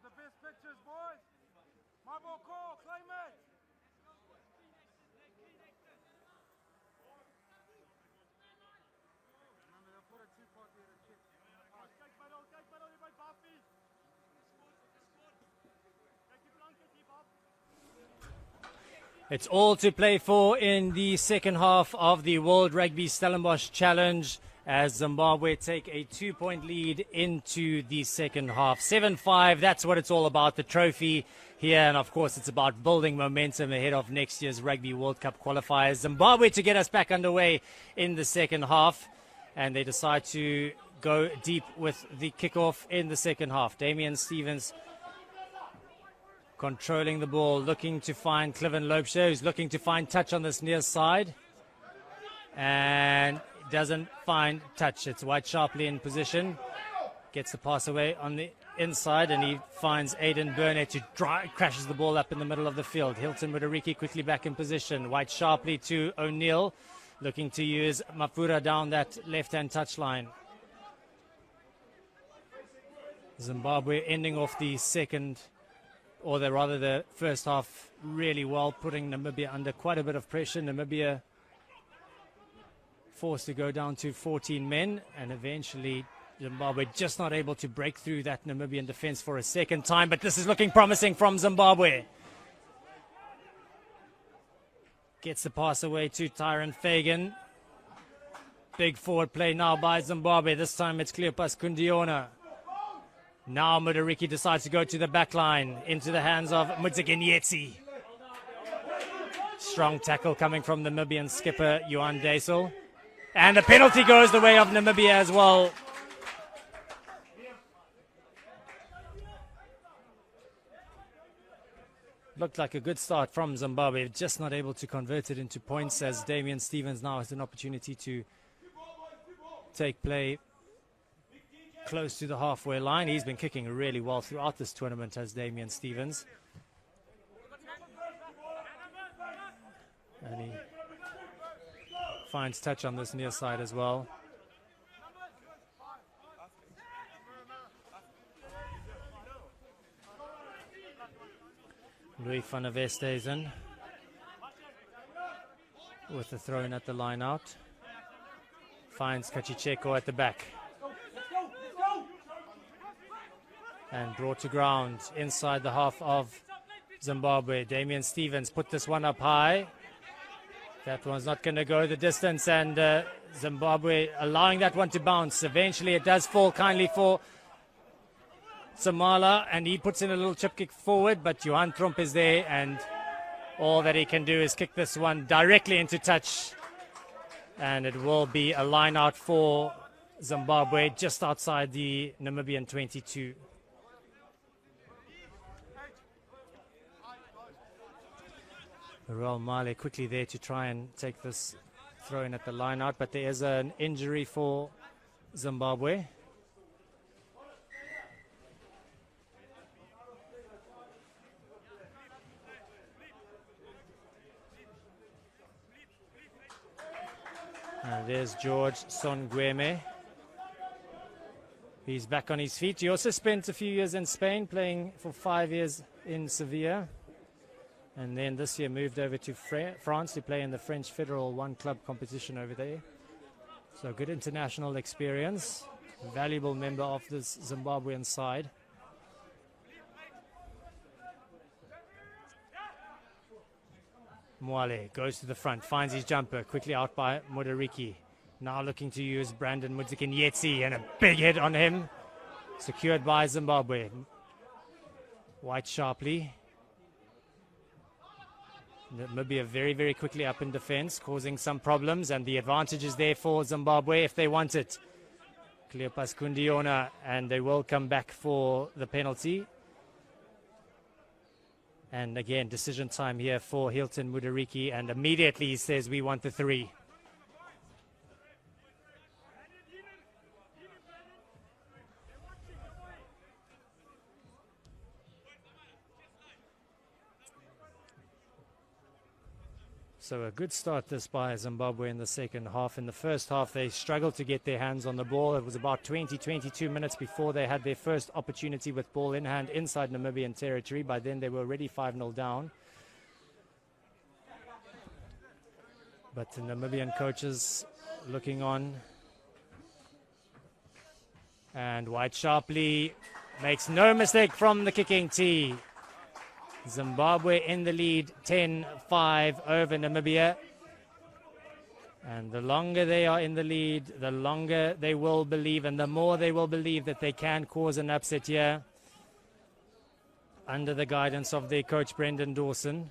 the best pictures, boys. My ball call, claim it. Remember, they'll put a two-pot there to check. Kijk maar dan, je bent Baffie. Kijk die blanke, die Baff. It's all to play for in the second half of the World Rugby Stellenbosch Challenge as Zimbabwe take a 2-point lead into the second half. 7-5, that's what it's all about, the trophy here. And of course, it's about building momentum ahead of next year's Rugby World Cup qualifiers. Zimbabwe to get us back underway in the second half. And they decide to go deep with the kickoff in the second half. Damian Stevens controlling the ball, looking to find Cliven Lopesha, who's looking to find touch on this near side. And doesn't find touch. It's White sharply in position. Gets the pass away on the inside, and he finds Aidan Burnett who crashes the ball up in the middle of the field. Hilton Mudariki quickly back in position. White sharply to O'Neill, looking to use Mapura down that left-hand touchline. Zimbabwe ending off the second, or the first half really well, putting Namibia under quite a bit of pressure. Namibia forced to go down to 14 men, and eventually Zimbabwe just not able to break through that Namibian defense for a second time, but this is looking promising from Zimbabwe. Gets the pass away to Tyron Fagan. Big forward play now by Zimbabwe. This time it's Cleopas Kundiona. Now Mudariki decides to go to the back line, into the hands of Mutsikanyetsi. Strong tackle coming from the Namibian skipper, Johan Deisel. And the penalty goes the way of Namibia as well. Looked like a good start from Zimbabwe, just not able to convert it into points, as Damian Stevens now has an opportunity to take play close to the halfway line. He's been kicking really well throughout this tournament as Damian Stevens. And he finds touch on this near side as well. Louis van der Westhuizen with the throw in at the line out. Finds Kachicheko at the back. And brought to ground inside the half of Zimbabwe. Damian Stevens put this one up high. That one's not going to go the distance, and Zimbabwe allowing that one to bounce. Eventually it does fall kindly for Samala, and he puts in a little chip kick forward, but Johan Tromp is there, and all that he can do is kick this one directly into touch. And it will be a line out for Zimbabwe just outside the Namibian 22. Ruel Male quickly there to try and take this throw in at the line out, but there is an injury for Zimbabwe. And there's George Songweme. He's back on his feet. He also spent a few years in Spain, playing for 5 years in Sevilla. And then this year moved over to France to play in the French Federal One Club competition over there. So good international experience. Valuable member of this Zimbabwean side. Mwale goes to the front, finds his jumper, quickly out by Mudariki. Now looking to use Brandon Mutsikanyetsi, and a big hit on him. Secured by Zimbabwe. White sharply. Namibia very, very quickly up in defense, causing some problems, and the advantage is there for Zimbabwe if they want it. Cleopas Kundiona, and they will come back for the penalty. And again, decision time here for Hilton Mudariki, and immediately he says, we want the 3. So a good start this by Zimbabwe in the second half. In the first half, they struggled to get their hands on the ball. It was about 22 minutes before they had their first opportunity with ball in hand inside Namibian territory. By then, they were already 5-0 down. But the Namibian coaches looking on. And White sharply makes no mistake from the kicking tee. Zimbabwe in the lead, 10-5 over Namibia. And the longer they are in the lead, the longer they will believe, and the more they will believe that they can cause an upset here under the guidance of their coach, Brendan Dawson.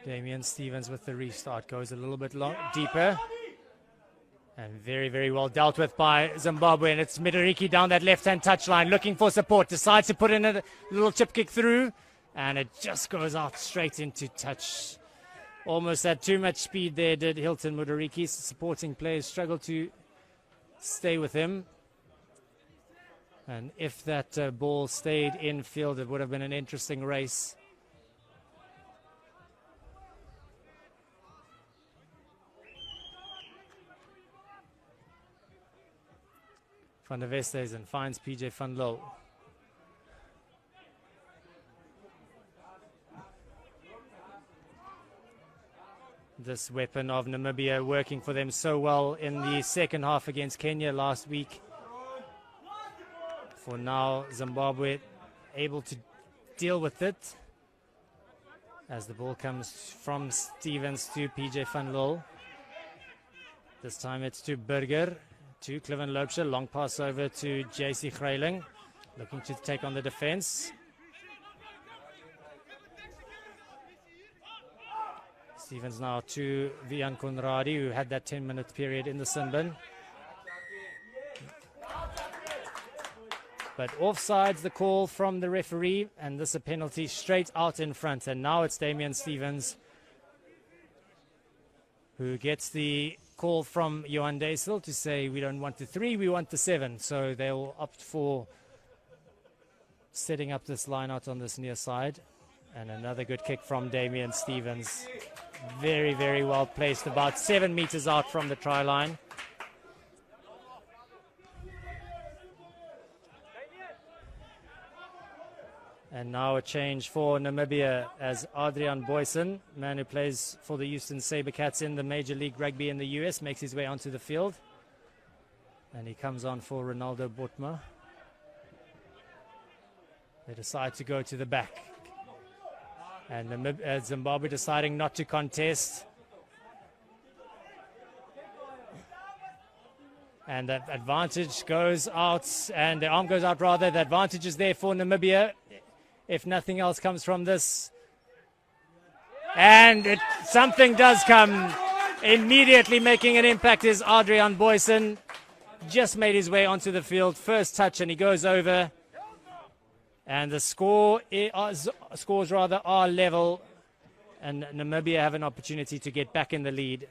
Damian Stevens with the restart goes a little bit deeper. And very, very well dealt with by Zimbabwe. And it's Mudariki down that left-hand touchline looking for support. Decides to put in a little chip kick through. And it just goes out straight into touch. Almost had too much speed there, did Hilton Mudariki. Supporting players struggled to stay with him. And if that ball stayed in field, it would have been an interesting race. Van der Westhuizen finds PJ van Loo. This weapon of Namibia working for them so well in the second half against Kenya last week. For now, Zimbabwe able to deal with it as the ball comes from Stevens to PJ van Loo. This time it's to Burger. To Cliven Loubser, long pass over to JC Greiling, looking to take on the defense. Stevens now to Vian Conradi, who had that 10-minute period in the sin bin. But offsides the call from the referee, and this a penalty straight out in front. And now it's Damian Stevens who gets the call from Johan Deysel to say we don't want the 3, we want the 7. So they'll opt for setting up this line out on this near side. And another good kick from Damian Stevens. Very, very well placed, about 7 meters out from the try line. And now a change for Namibia as Adrian Boysen, man who plays for the Houston Sabercats in the Major League Rugby in the US, makes his way onto the field. And he comes on for Ronaldo Botma. They decide to go to the back. And Zimbabwe deciding not to contest. And that advantage goes out, and the arm goes out rather. The advantage is there for Namibia. If nothing else comes from this. And something does come. Immediately making an impact is Adrian Boysen. Just made his way onto the field. First touch and he goes over. And the scores are level. And Namibia have an opportunity to get back in the lead.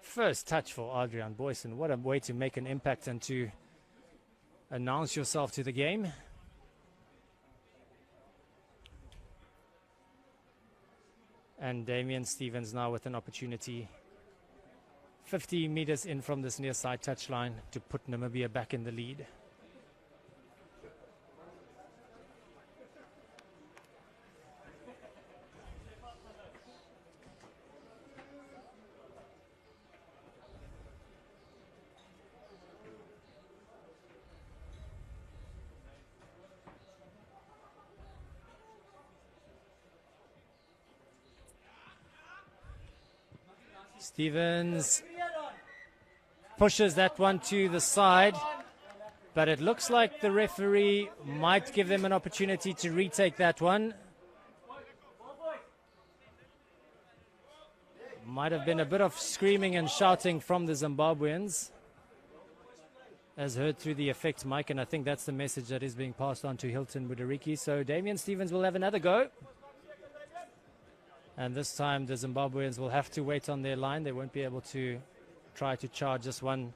First touch for Adrian Boysen. What a way to make an impact and to announce yourself to the game. And Damian Stevens now with an opportunity 50 meters in from this near side touchline to put Namibia back in the lead. Stevens pushes that one to the side, but it looks like the referee might give them an opportunity to retake that one. Might have been a bit of screaming and shouting from the Zimbabweans, as heard through the effect mic, and I think that's the message that is being passed on to Hilton Mudariki. So Damian Stevens will have another go. And this time the Zimbabweans will have to wait on their line. They won't be able to try to charge this one.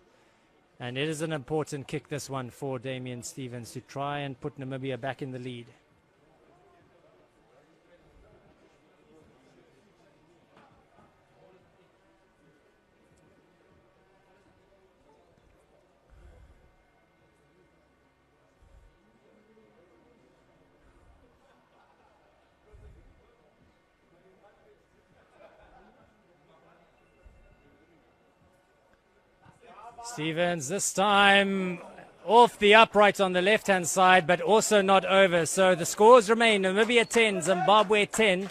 And it is an important kick, this one, for Damian Stevens to try and put Namibia back in the lead. Stevens this time off the upright on the left-hand side, but also not over. So the scores remain Namibia 10, Zimbabwe 10.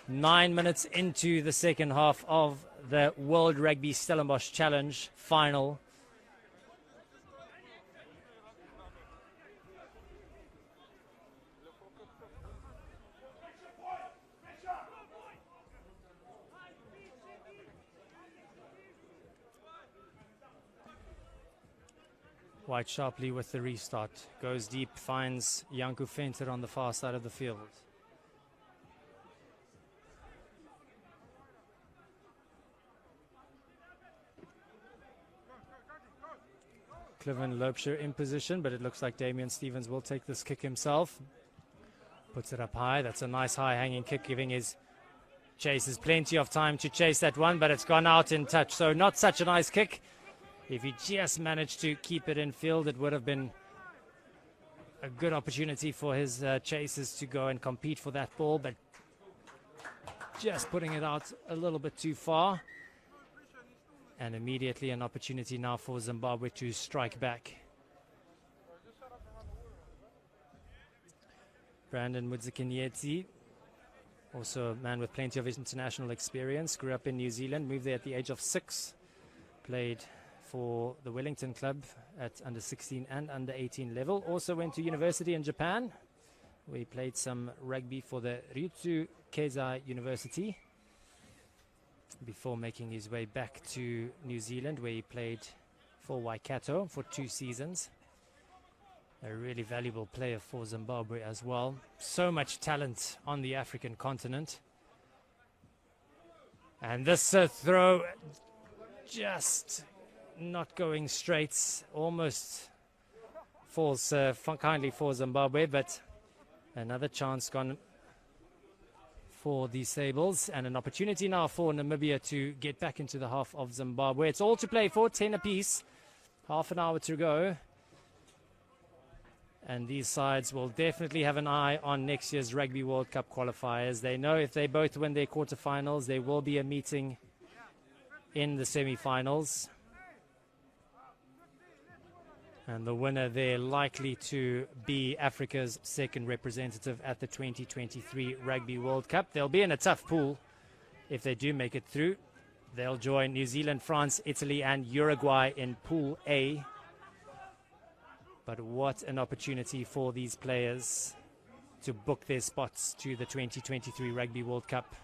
9 minutes into the second half of the World Rugby Stellenbosch Challenge final. White sharply with the restart. Goes deep, finds Janku Venter on the far side of the field. Cliven Loubser in position, but it looks like Damian Stevens will take this kick himself. Puts it up high. That's a nice high hanging kick, giving his chasers plenty of time to chase that one, but it's gone out in touch. So not such a nice kick. If he just managed to keep it in field, it would have been a good opportunity for his chasers to go and compete for that ball, but just putting it out a little bit too far. And immediately an opportunity now for Zimbabwe to strike back. Brandon Mudzikinyeti, also a man with plenty of international experience, grew up in New Zealand, moved there at the age of 6, played for the Wellington club at under 16 and under 18 level. Also went to university in Japan, where he played some rugby for the Ryutsu Keizai University before making his way back to New Zealand, where he played for Waikato for 2 seasons. A really valuable player for Zimbabwe as well. So much talent on the African continent. And this throw just not going straight, almost falls kindly for Zimbabwe, but another chance gone for the Sables, and an opportunity now for Namibia to get back into the half of Zimbabwe. It's all to play for, 10 apiece, half an hour to go, and these sides will definitely have an eye on next year's Rugby World Cup qualifiers. They know if they both win their quarterfinals, there will be a meeting in the semi-finals. And the winner there likely to be Africa's second representative at the 2023 Rugby World Cup. They'll be in a tough pool if they do make it through. They'll join New Zealand, France, Italy, and Uruguay in Pool A. But what an opportunity for these players to book their spots to the 2023 Rugby World Cup.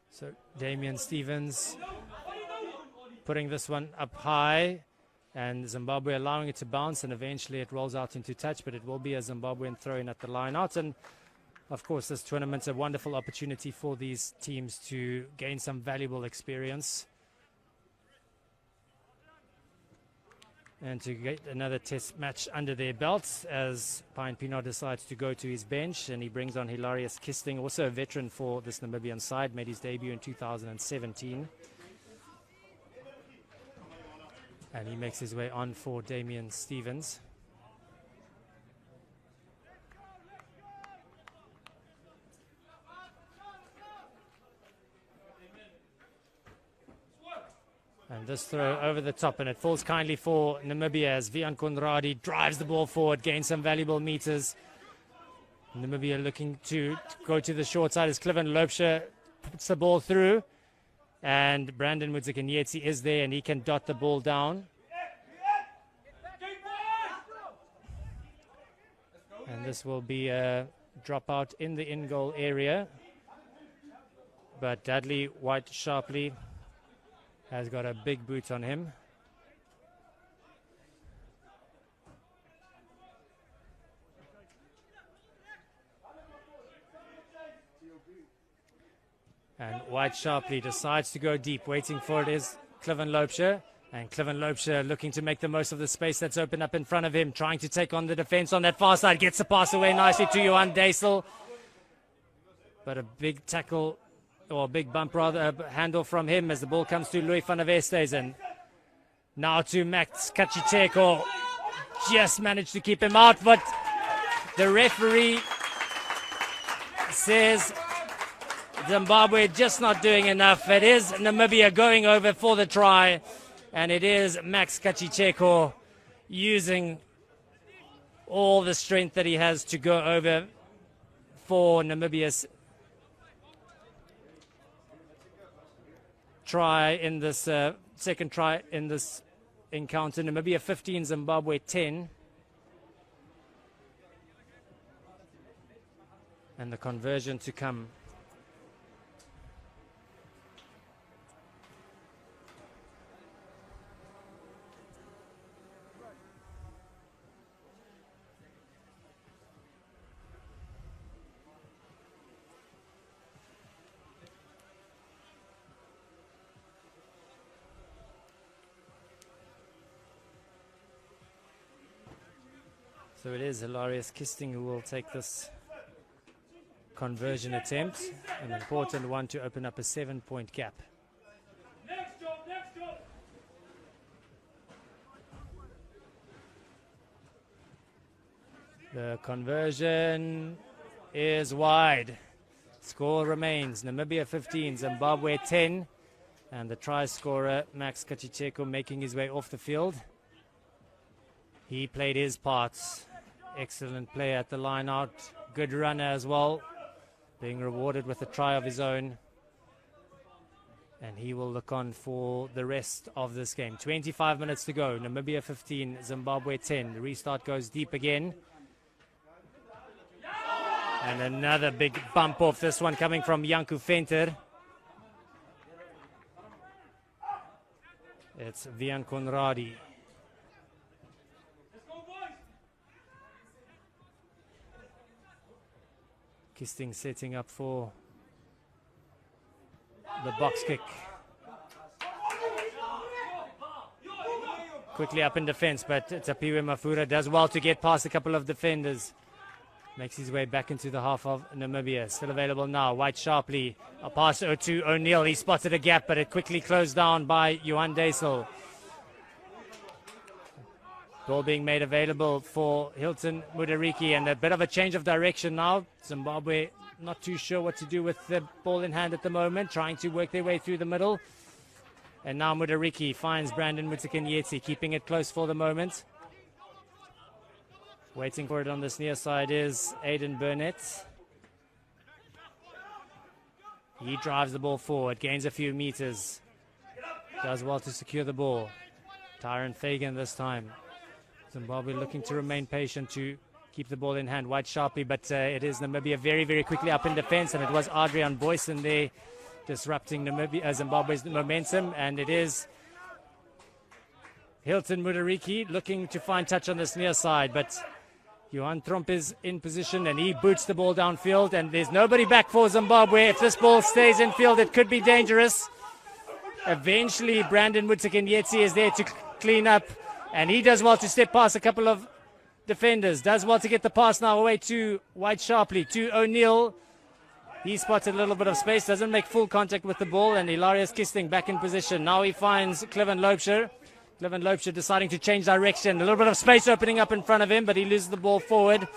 So Damian Stevens putting this one up high, and Zimbabwe allowing it to bounce, and eventually it rolls out into touch, but it will be a Zimbabwean throw-in at the line out. And of course, this tournament's a wonderful opportunity for these teams to gain some valuable experience and to get another test match under their belts, as Pine Pienaar decides to go to his bench, and he brings on Hilarius Kisting, also a veteran for this Namibian side, made his debut in 2017. And he makes his way on for Damian Stevens. And this throw over the top, and it falls kindly for Namibia as Vian Conradi drives the ball forward, gains some valuable meters. Namibia looking to go to the short side as Cliven Loubser puts the ball through. And Brandon Mudzikinyeti is there, and he can dot the ball down. this will be a dropout in the in-goal area. But Dudley White Sharpley has got a big boot on him. And White Sharpley decides to go deep. Waiting for it is Cliven Loubser. And Cliven Loubser looking to make the most of the space that's opened up in front of him. Trying to take on the defense on that far side. Gets the pass away nicely to Johan Deisel. But a big tackle, or a big bump rather, a handle from him as the ball comes to Louis van der Westhuizen. Now to Max Kachiteko. Just managed to keep him out, but the referee says Zimbabwe just not doing enough. It is Namibia going over for the try, and it is Max Kachiteko using all the strength that he has to go over for Namibia's try in this second try in this encounter. Namibia 15, Zimbabwe 10. And the conversion to come. So it is Hilarious Kisting who will take this conversion attempt, an important one to open up a 7-point gap. The conversion is wide. Score remains Namibia 15, Zimbabwe 10, and the try scorer Max Kachiteko making his way off the field. He played his parts. Excellent play at the line out. Good runner as well. Being rewarded with a try of his own. And he will look on for the rest of this game. 25 minutes to go. Namibia 15, Zimbabwe 10. The restart goes deep again. And another big bump off, this one coming from Janku Venter. It's Vian Conradi. Kisting setting up for the box kick. Quickly up in defense, but Tapiwe Mafura does well to get past a couple of defenders. Makes his way back into the half of Namibia. Still available now. White Sharpley. A pass to O'Neill. He spotted a gap, but it quickly closed down by Johan Deisel. Ball being made available for Hilton Mudariki, and a bit of a change of direction now. Zimbabwe not too sure what to do with the ball in hand at the moment, trying to work their way through the middle. And now Mudariki finds Brandon Mutikanyeti, keeping it close for the moment. Waiting for it on this near side is Aidan Burnett. He drives the ball forward, gains a few meters. Does well to secure the ball. Tyron Fagan this time. Zimbabwe looking to remain patient to keep the ball in hand. White Sharply, but it is Namibia very, very quickly up in defense, and it was Adrian Boyson there disrupting Zimbabwe's momentum, and it is Hilton Mudariki looking to find touch on this near side, but Johan Tromp is in position, and he boots the ball downfield, and there's nobody back for Zimbabwe. If this ball stays in field, it could be dangerous. Eventually, Brandon Mutikanyeti is there to clean up, and he does well to step past a couple of defenders. Does well to get the pass now away to White Sharpley, to O'Neill. He spotted a little bit of space, doesn't make full contact with the ball, and Hilarious Kisting back in position. Now he finds Cliven Loubser. Cliven Loubser deciding to change direction. A little bit of space opening up in front of him, but he loses the ball forward.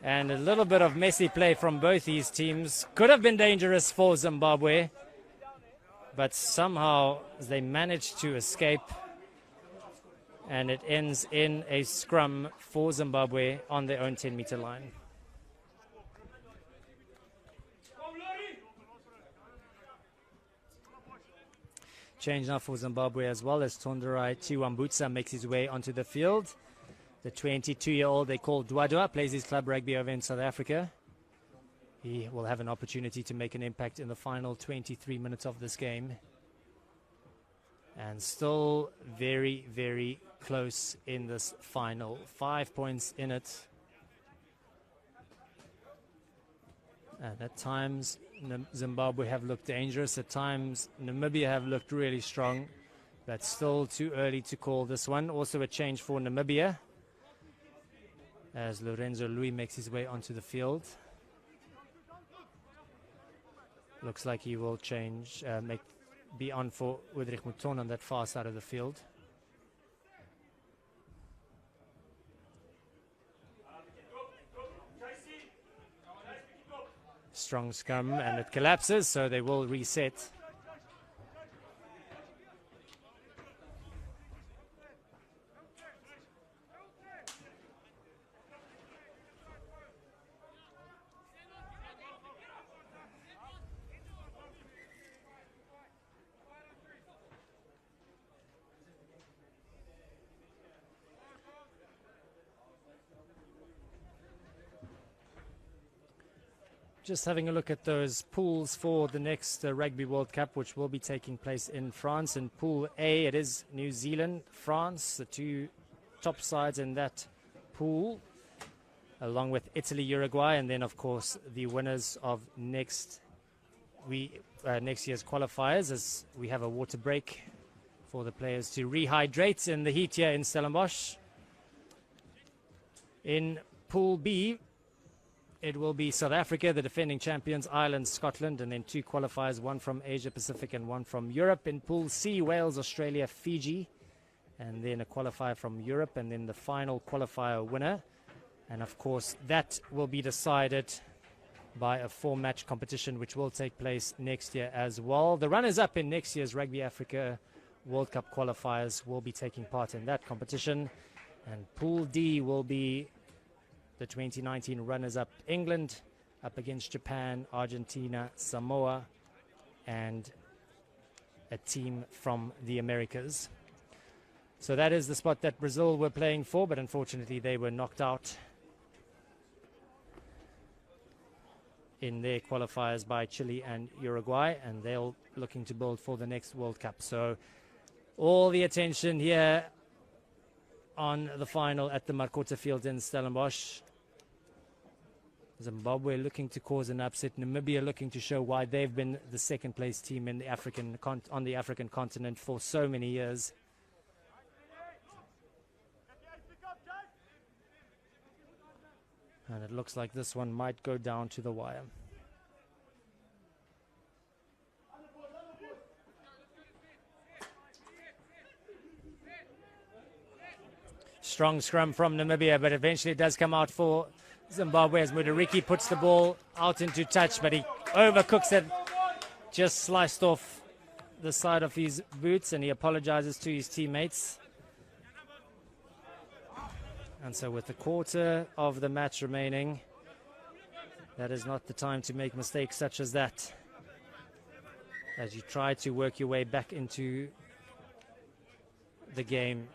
And a little bit of messy play from both these teams. Could have been dangerous for Zimbabwe, but somehow they managed to escape, and it ends in a scrum for Zimbabwe on their own 10-meter line. Change now for Zimbabwe as well, as Tonderai Chiwambutsa makes his way onto the field. The 22-year-old they call Dwadwa plays his club rugby over in South Africa. He will have an opportunity to make an impact in the final 23 minutes of this game. And still very, very close in this final. 5 points in it. And at times, Zimbabwe have looked dangerous. At times, Namibia have looked really strong. But still too early to call this one. Also a change for Namibia, as Lorenzo Louis makes his way onto the field. Looks like he will change, be on for Udrich Mouton on that far side of the field. Strong scrum, and it collapses, so they will reset. Just having a look at those pools for the next Rugby World Cup, which will be taking place in France. In Pool A, it is New Zealand, France, the two top sides in that pool, along with Italy, Uruguay, and then, of course, the winners of next year's qualifiers, as we have a water break for the players to rehydrate in the heat here in Stellenbosch. In Pool B, it will be South Africa, the defending champions, Ireland, Scotland, and then two qualifiers, one from Asia Pacific and one from Europe. In Pool C, Wales, Australia, Fiji, and then a qualifier from Europe, and then the final qualifier winner. And of course, that will be decided by a 4-match competition, which will take place next year as well. The runners-up in next year's Rugby Africa World Cup qualifiers will be taking part in that competition. And Pool D will be the 2019 runners-up, England, up against Japan, Argentina, Samoa, and a team from the Americas. So that is the spot that Brazil were playing for, but unfortunately they were knocked out in their qualifiers by Chile and Uruguay, and they're looking to build for the next World Cup. So all the attention here on the final at the Markota Field in Stellenbosch. Zimbabwe looking to cause an upset. Namibia looking to show why they've been the second place team in the on the African continent for so many years. And it looks like this one might go down to the wire. Strong scrum from Namibia, but eventually it does come out for Zimbabwe as Mudariki puts the ball out into touch, but he overcooks it. Just sliced off the side of his boots, and he apologizes to his teammates. And so with a quarter of the match remaining, that is not the time to make mistakes such as that, as you try to work your way back into the game.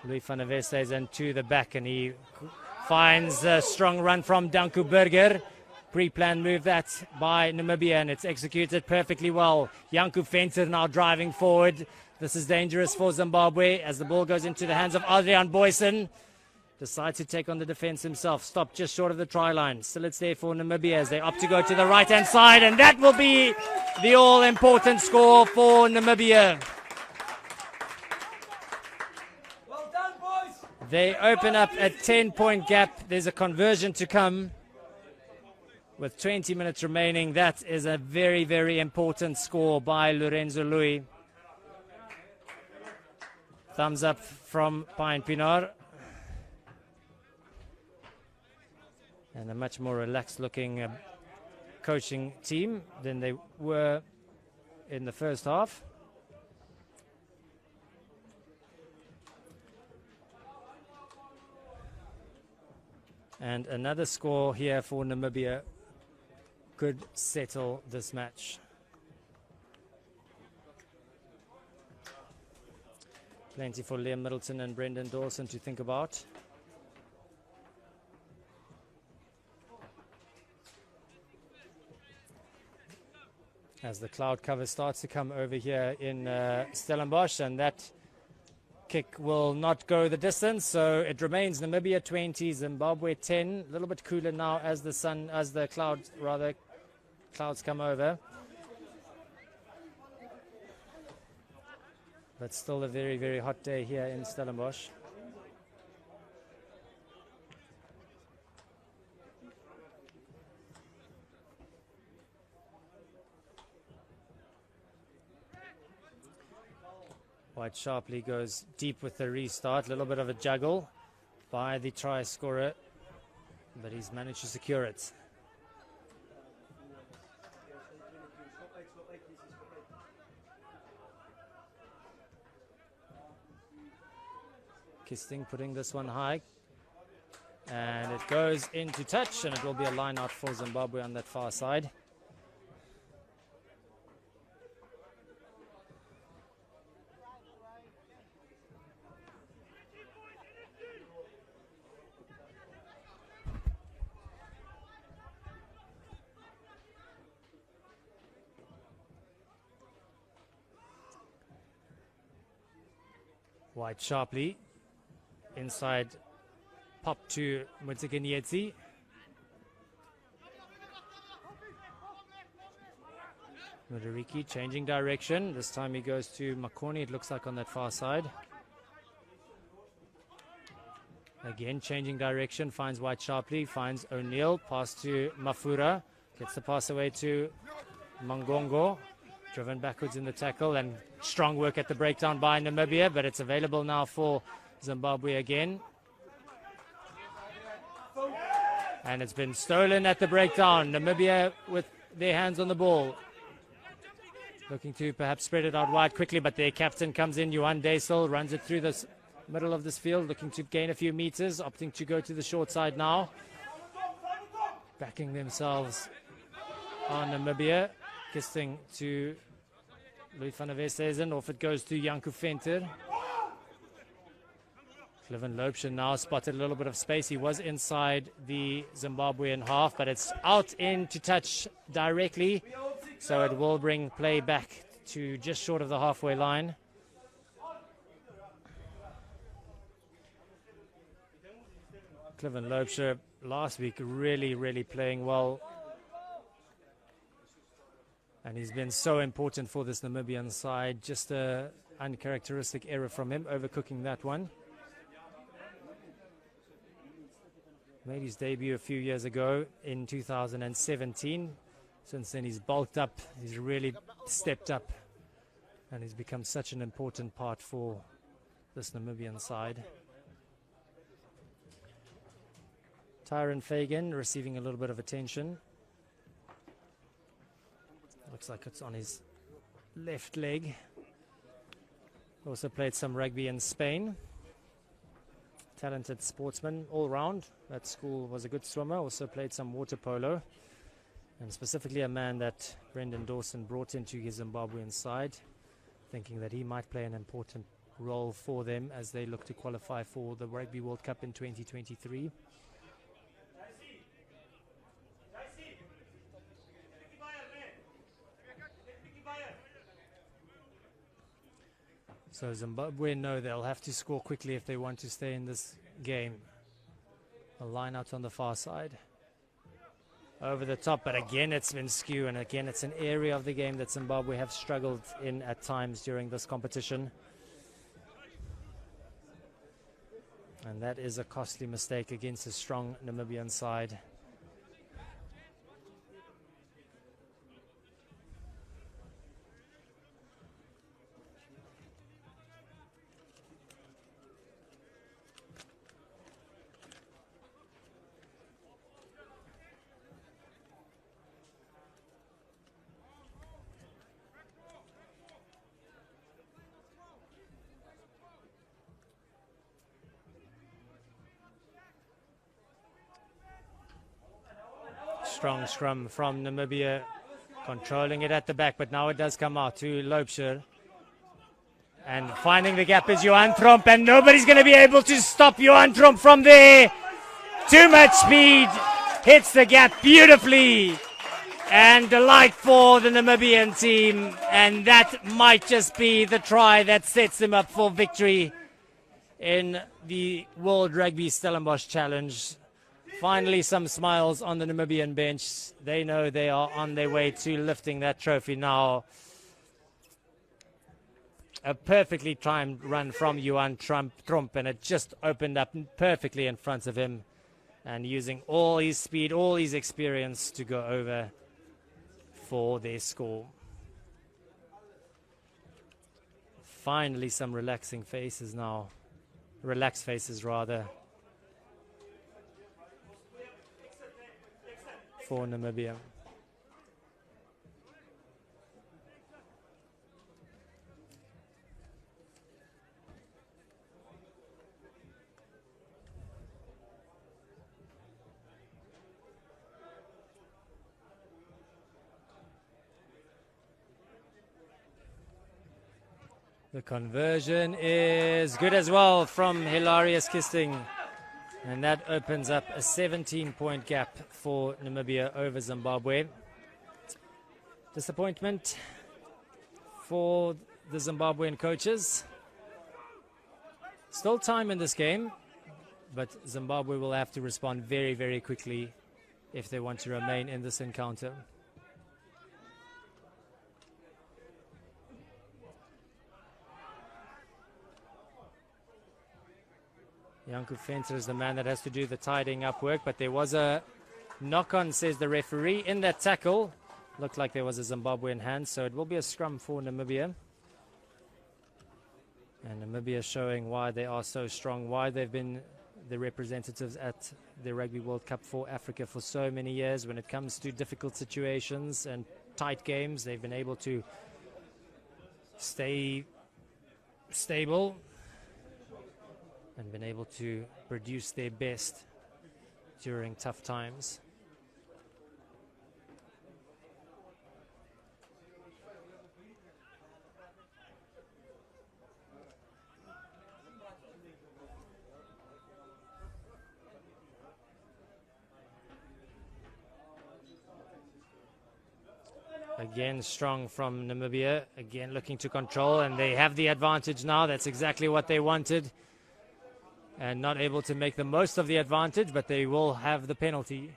Louis van der West stays into the back, and he finds a strong run from Danku Burger. Pre-planned move that by Namibia, and it's executed perfectly well. Janku Venter now driving forward. This is dangerous for Zimbabwe as the ball goes into the hands of Adrian Boysen. Decides to take on the defense himself. Stopped just short of the try line. Still it's there for Namibia as they opt to go to the right-hand side, and that will be the all-important score for Namibia. They open up a 10-point gap. There's a conversion to come with 20 minutes remaining. That is a very, very important score by Lorenzo Louis. Thumbs up from Pine Pinar. And a much more relaxed looking coaching team than they were in the first half. And another score here for Namibia could settle this match. Plenty for Liam Middleton and Brendan Dawson to think about. As the cloud cover starts to come over here in Stellenbosch, and that kick will not go the distance, so it remains Namibia 20, Zimbabwe 10. A little bit cooler now as the clouds come over. But still a very, very hot day here in Stellenbosch. White sharply goes deep with the restart. A little bit of a juggle by the try scorer, but he's managed to secure it. Kisting putting this one high. And it goes into touch, and it will be a line out for Zimbabwe on that far side. White sharply inside, pop to Mutsikanyetsi. Mudariki changing direction. This time he goes to Makoni, it looks like on that far side. Again changing direction, finds White sharply, finds O'Neill, pass to Mafura, gets the pass away to Mangongo. Driven backwards in the tackle, and strong work at the breakdown by Namibia, but it's available now for Zimbabwe again. And it's been stolen at the breakdown. Namibia with their hands on the ball. Looking to perhaps spread it out wide quickly, but their captain comes in, Johan Deisel, runs it through the middle of this field, looking to gain a few meters, opting to go to the short side now. Backing themselves on Namibia. Kisting to Louis van der Westhuizen. Off it goes to Janku Venter. Cliven Loopsche now spotted a little bit of space. He was inside the Zimbabwean half, but it's out in to touch directly. So it will bring play back to just short of the halfway line. Cliven Loopsche last week really playing well. And he's been so important for this Namibian side. Just an uncharacteristic error from him, overcooking that one. Made his debut a few years ago in 2017. Since then he's bulked up, he's really stepped up. And he's become such an important part for this Namibian side. Tyron Fagan receiving a little bit of attention. Looks like it's on his left leg. Also played some rugby in Spain. Talented sportsman all round. At school was a good swimmer. Also played some water polo. And specifically a man that Brendan Dawson brought into his Zimbabwean side, thinking that he might play an important role for them as they look to qualify for the Rugby World Cup in 2023. So Zimbabwe know they'll have to score quickly if they want to stay in this game. A line out on the far side. Over the top, but again it's been skew, and again it's an area of the game that Zimbabwe have struggled in at times during this competition. And that is a costly mistake against a strong Namibian side. strong scrum from Namibia, controlling it at the back, but now it does come out to Loubser. And finding the gap is Johan Tromp, and nobody's going to be able to stop Johan Tromp from there. Too much speed, hits the gap beautifully. And delight for the Namibian team, and that might just be the try that sets them up for victory in the World Rugby Stellenbosch Challenge. Finally, some smiles on the Namibian bench. They know they are on their way to lifting that trophy now. A perfectly timed run from Johan Tromp, and it just opened up perfectly in front of him, and using all his speed, all his experience to go over for their score. Finally, some relaxing faces now. Relaxed faces, rather, for Namibia. The conversion is good as well from Hilarious Kisting. And that opens up a 17-point gap for Namibia over Zimbabwe. Disappointment for the Zimbabwean coaches. Still time in this game, but Zimbabwe will have to respond very, very quickly if they want to remain in this encounter. Janku Venter is the man that has to do the tidying up work, but there was a knock-on, says the referee, in that tackle. Looked like there was a Zimbabwean hand, so it will be a scrum for Namibia. And Namibia showing why they are so strong, why they've been the representatives at the Rugby World Cup for Africa for so many years. When it comes to difficult situations and tight games, they've been able to stay stable and been able to produce their best during tough times. Again, strong from Namibia, again looking to control, and they have the advantage now. That's exactly what they wanted. And not able to make the most of the advantage, but they will have the penalty.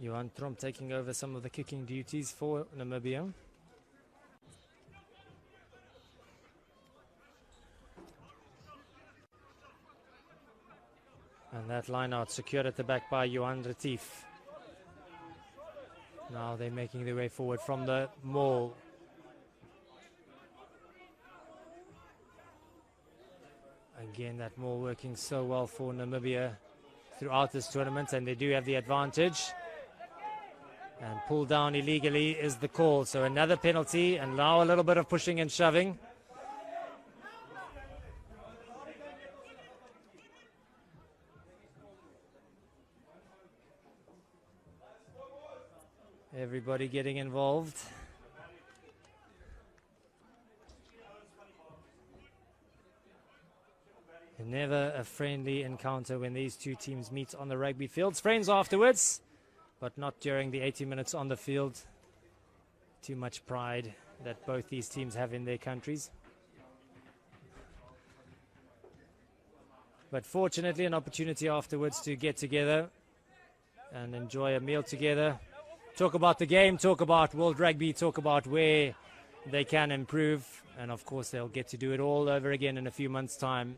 Johan Tromp taking over some of the kicking duties for Namibia. And that line out secured at the back by Johan Retief. Now they're making their way forward from the maul. Again, that maul working so well for Namibia throughout this tournament, and they do have the advantage. And pull down illegally is the call. So another penalty, and now a little bit of pushing and shoving. Everybody getting involved. Never a friendly encounter when these two teams meet on the rugby fields. Friends afterwards, but not during the 80 minutes on the field. Too much pride that both these teams have in their countries. But fortunately, an opportunity afterwards to get together and enjoy a meal together. Talk about the game, talk about World Rugby, talk about where they can improve. And of course, they'll get to do it all over again in a few months' time.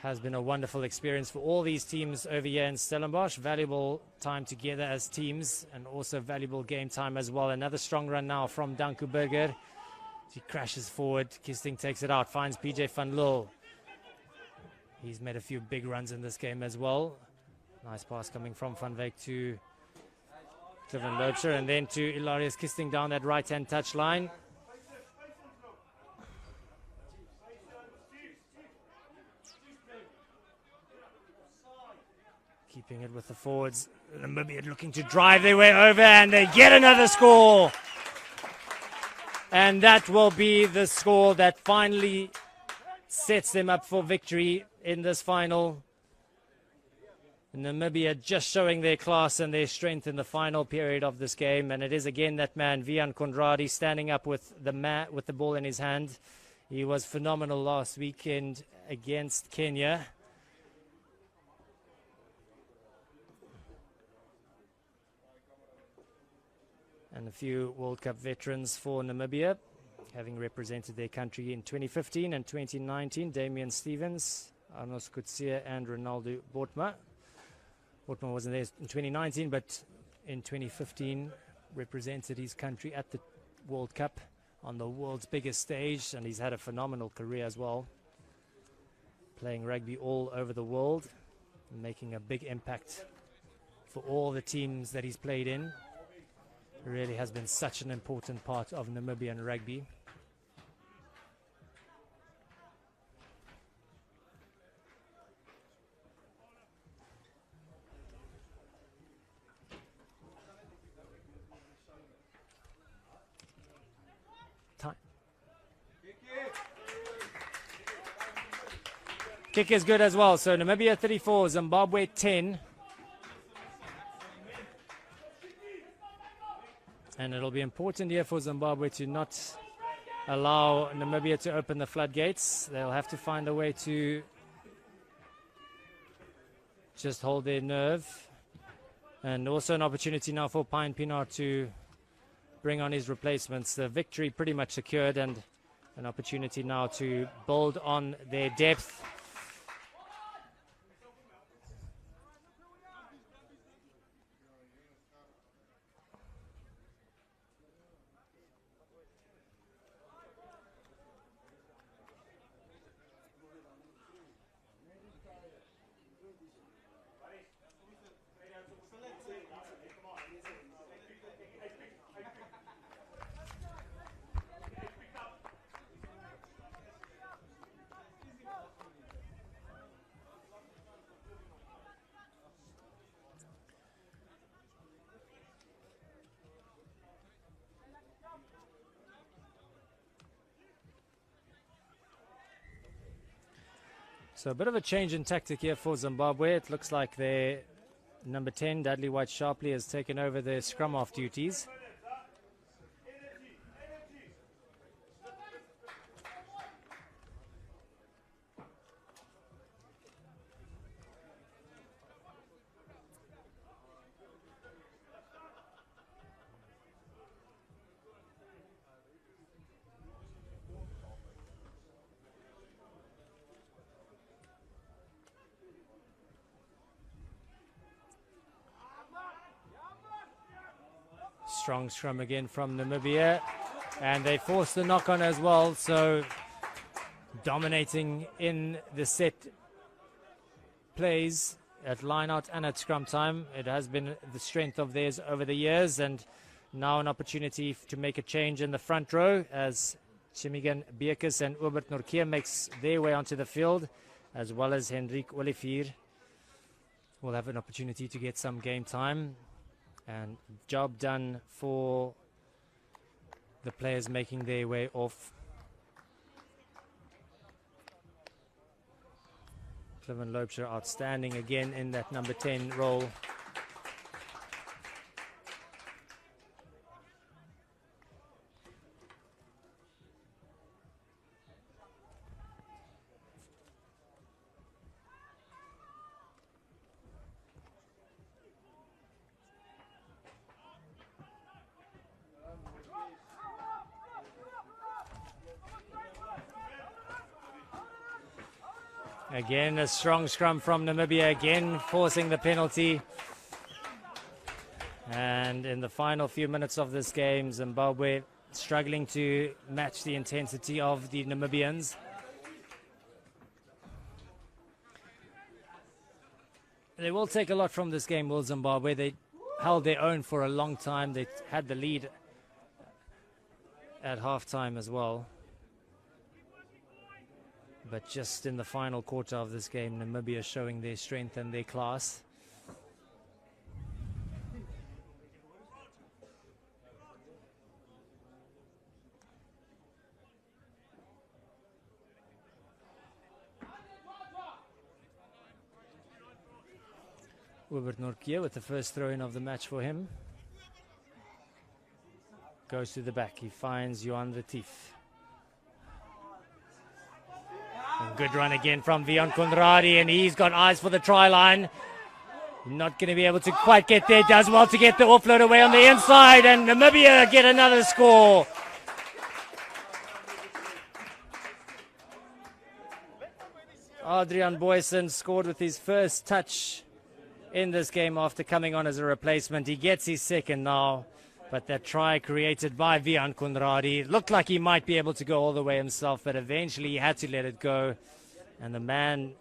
has been a wonderful experience for all these teams over here in Stellenbosch. Valuable time together as teams and also valuable game time as well. Another strong run now from Danku Burger. He crashes forward. Kisting takes it out, finds PJ van Lille. He's made a few big runs in this game as well. Nice pass coming from Van Wyk to Cliven Loubser and then to Ilarius Kisting down that right-hand touch line. Keeping it with the forwards. Namibia looking to drive their way over and they get another score. And that will be the score that finally sets them up for victory in this final. Namibia just showing their class and their strength in the final period of this game. And it is again that man, Vian Conradi, standing up with the ball in his hand. He was phenomenal last weekend against Kenya. And a few World Cup veterans for Namibia, having represented their country in 2015 and 2019. Damian Stevens, Arnos Kutsia and Ronaldo Bortma. Bortma wasn't there in 2019, but in 2015 represented his country at the World Cup on the world's biggest stage, and he's had a phenomenal career as well, playing rugby all over the world, and making a big impact for all the teams that he's played in. Really has been such an important part of Namibian rugby. Time. Kick is good as well. So Namibia 34, Zimbabwe 10. And it'll be important here for Zimbabwe to not allow Namibia to open the floodgates. They'll have to find a way to just hold their nerve. And also an opportunity now for Pine Pinar to bring on his replacements. The victory pretty much secured and an opportunity now to build on their depth. So a bit of a change in tactic here for Zimbabwe. It looks like their number 10, Dudley White-Sharpley, has taken over their scrum-off duties. Strong scrum again from Namibia, and they forced the knock on as well, so dominating in the set plays at line out and at scrum time. It has been the strength of theirs over the years, and now an opportunity to make a change in the front row as Chimigan Bierkes and Ubert Norkier makes their way onto the field, as well as Henrik Olivier will have an opportunity to get some game time. And job done for the players making their way off. Cliven Loubser outstanding again in that number 10 role. Again, a strong scrum from Namibia, again forcing the penalty. And in the final few minutes of this game, Zimbabwe struggling to match the intensity of the Namibians. They will take a lot from this game, will Zimbabwe. They held their own for a long time. They had the lead at halftime as well. But just in the final quarter of this game, Namibia showing their strength and their class. Hubert Nortje with the first throw-in of the match for him. Goes to the back. He finds Johan Retief. Good run again from Vian Conradi, and he's got eyes for the try line. Not going to be able to quite get there. Does well to get the offload away on the inside, and Namibia get another score. Adrian Boysen scored with his first touch in this game after coming on as a replacement. He gets his second now, but that try created by Vian Conradi looked like he might be able to go all the way himself, but eventually he had to let it go. And the man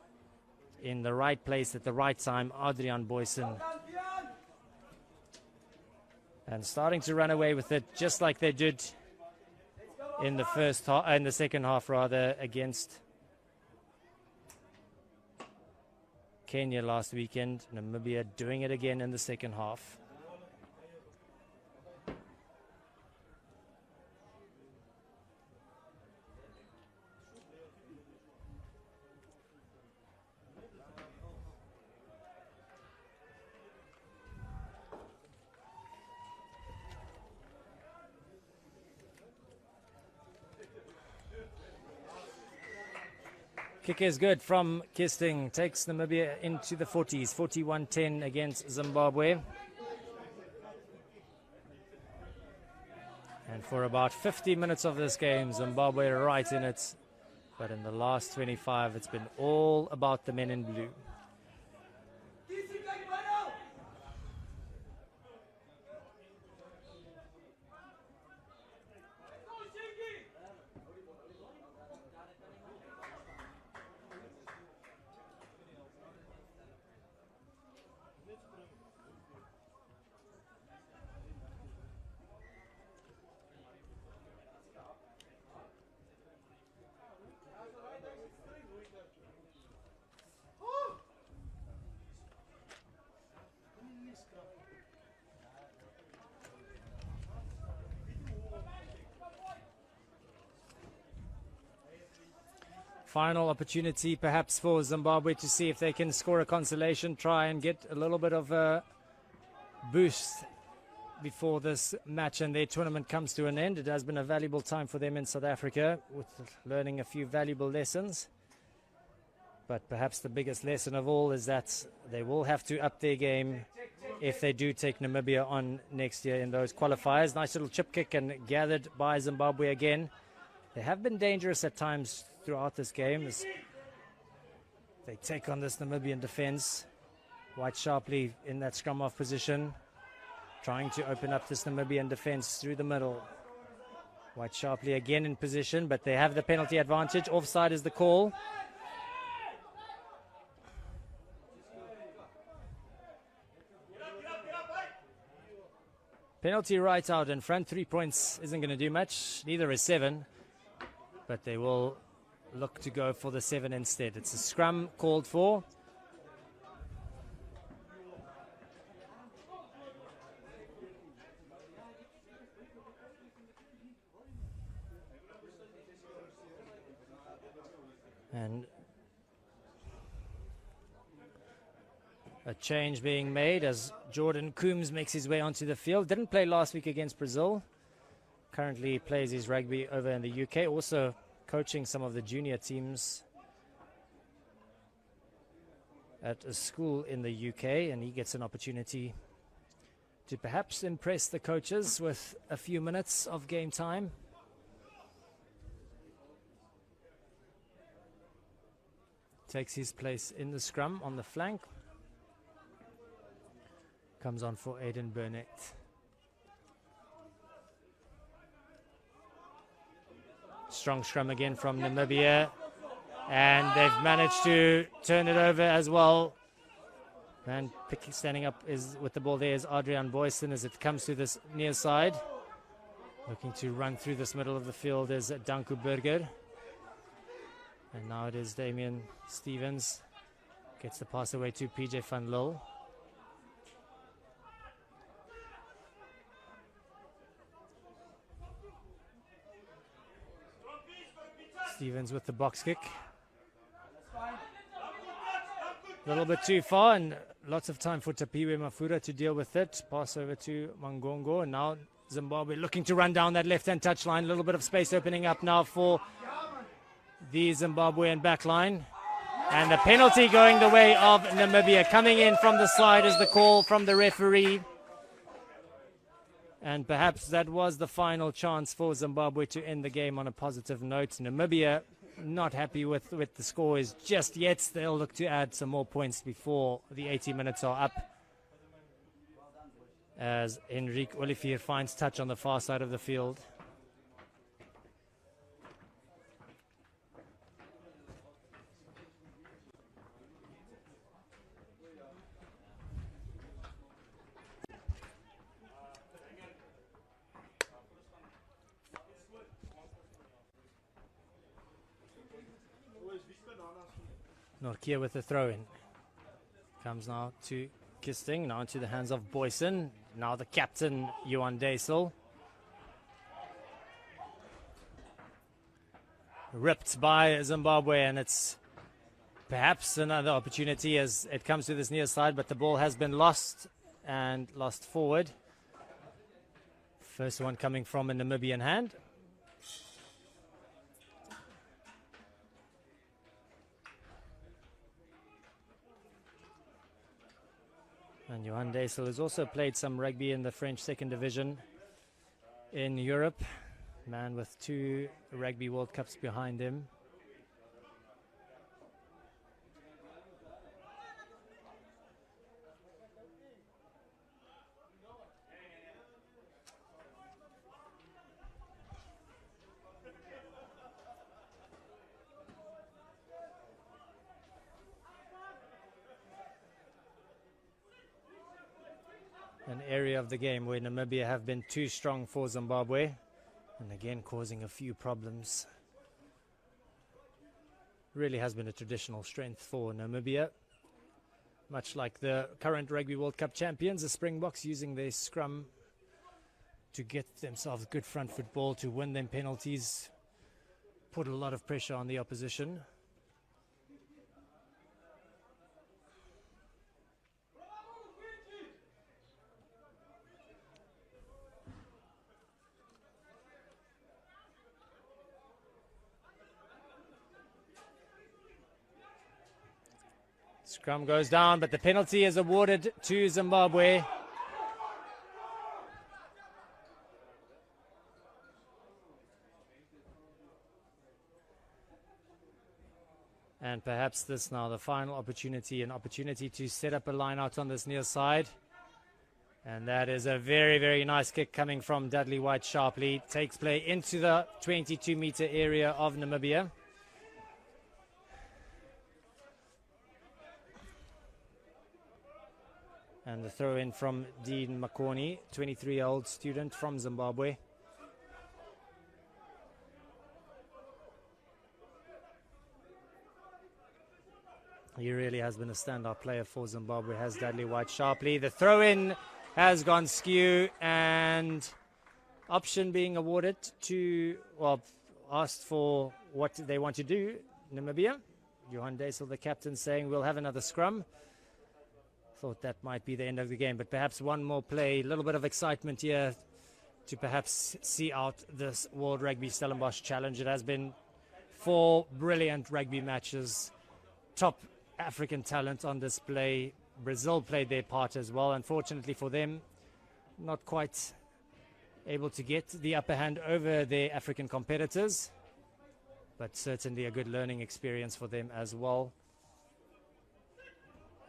in the right place at the right time, Adrian Boysen, and starting to run away with it just like they did in the first half, in the second half rather, against Kenya last weekend. Namibia doing it again in the second half. Kick is good from Kisting, takes Namibia into the 40s, 41-10 against Zimbabwe. And for about 50 minutes of this game, Zimbabwe right in it. But in the last 25, it's been all about the men in blue. Final opportunity perhaps for Zimbabwe to see if they can score a consolation try and get a little bit of a boost before this match and their tournament comes to an end. It has been a valuable time for them in South Africa with learning a few valuable lessons. But perhaps the biggest lesson of all is that they will have to up their game if they do take Namibia on next year in those qualifiers. Nice little chip kick and gathered by Zimbabwe again. They have been dangerous at times throughout this game as they take on this Namibian defense. White sharply in that scrum off position, trying to open up this Namibian defense through the middle. White sharply again in position, but they have the penalty advantage. Offside is the call. Penalty right out in front. 3 points isn't going to do much. Neither is 7. But they will look to go for the 7 instead. It's a scrum called for. And a change being made as Jordan Coombs makes his way onto the field. Didn't play last week against Brazil. Currently plays his rugby over in the UK. Also coaching some of the junior teams at a school in the UK. And he gets an opportunity to perhaps impress the coaches with a few minutes of game time. takes his place in the scrum on the flank. Comes on for Aiden Burnett. Strong scrum again from Namibia. And they've managed to turn it over as well. And standing up is with the ball there is Adrian Boyson as it comes to this near side. Looking to run through this middle of the field is Danku Burger. And now it is Damian Stevens. Gets the pass away to PJ Van Lille. Stevens with the box kick. A little bit too far and lots of time for Tapiwe Mafura to deal with it. Pass over to Mangongo. And now Zimbabwe looking to run down that left-hand touchline. A little bit of space opening up now for the Zimbabwean backline. And the penalty going the way of Namibia. Coming in from the side is the call from the referee. And perhaps that was the final chance for Zimbabwe to end the game on a positive note. Namibia not happy with the scores just yet. They'll look to add some more points before the 80 minutes are up. As Henrique Olivier finds touch on the far side of the field. Norkia with the throw in. Comes now to Kisting, now into the hands of Boyson. Now the captain, Johan Deisel. Ripped by Zimbabwe, and it's perhaps another opportunity as it comes to this near side, but the ball has been lost and lost forward. First one coming from a Namibian hand. And Johan Deisel has also played some rugby in the French second division in Europe. Man with 2 Rugby World Cups behind him. An area of the game where Namibia have been too strong for Zimbabwe, and again causing a few problems. Really has been a traditional strength for Namibia, much like the current Rugby World Cup champions, the Springboks, using their scrum to get themselves good front football, to win them penalties, put a lot of pressure on the opposition. Scrum goes down, but the penalty is awarded to Zimbabwe. And perhaps this now the final opportunity, an opportunity to set up a line out on this near side. And that is a very, very nice kick coming from Dudley White sharply. Takes play into the 22-meter area of Namibia. And the throw in from Dean Makoni, 23-year-old student from Zimbabwe. He really has been a standout player for Zimbabwe, has Dudley White sharply. The throw in has gone skew, and option being awarded to, well, asked for what they want to do, Namibia. Johan Deisel, the captain, saying we'll have another scrum. Thought that might be the end of the game, but perhaps one more play, a little bit of excitement here to perhaps see out this World Rugby Stellenbosch Challenge. It has been 4 brilliant rugby matches, top African talent on display. Brazil played their part as well. Unfortunately for them, not quite able to get the upper hand over their African competitors, but certainly a good learning experience for them as well.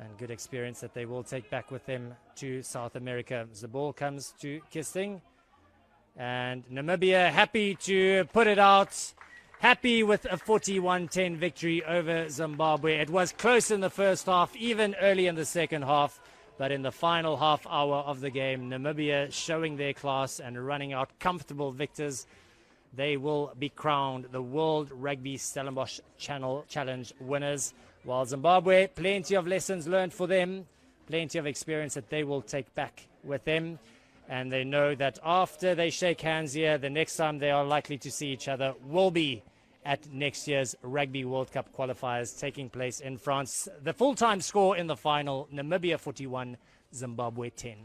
and good experience that they will take back with them to South America. As the ball comes to Kisting, and Namibia happy to put it out, happy with a 41-10 victory over Zimbabwe. It was close in the first half, even early in the second half, but in the final half hour of the game, Namibia showing their class and running out comfortable victors. They will be crowned the World Rugby Stellenbosch Challenge winners, while Zimbabwe, plenty of lessons learned for them, plenty of experience that they will take back with them. And they know that after they shake hands here, the next time they are likely to see each other will be at next year's Rugby World Cup qualifiers taking place in France. The full-time score in the final, Namibia 41, Zimbabwe 10.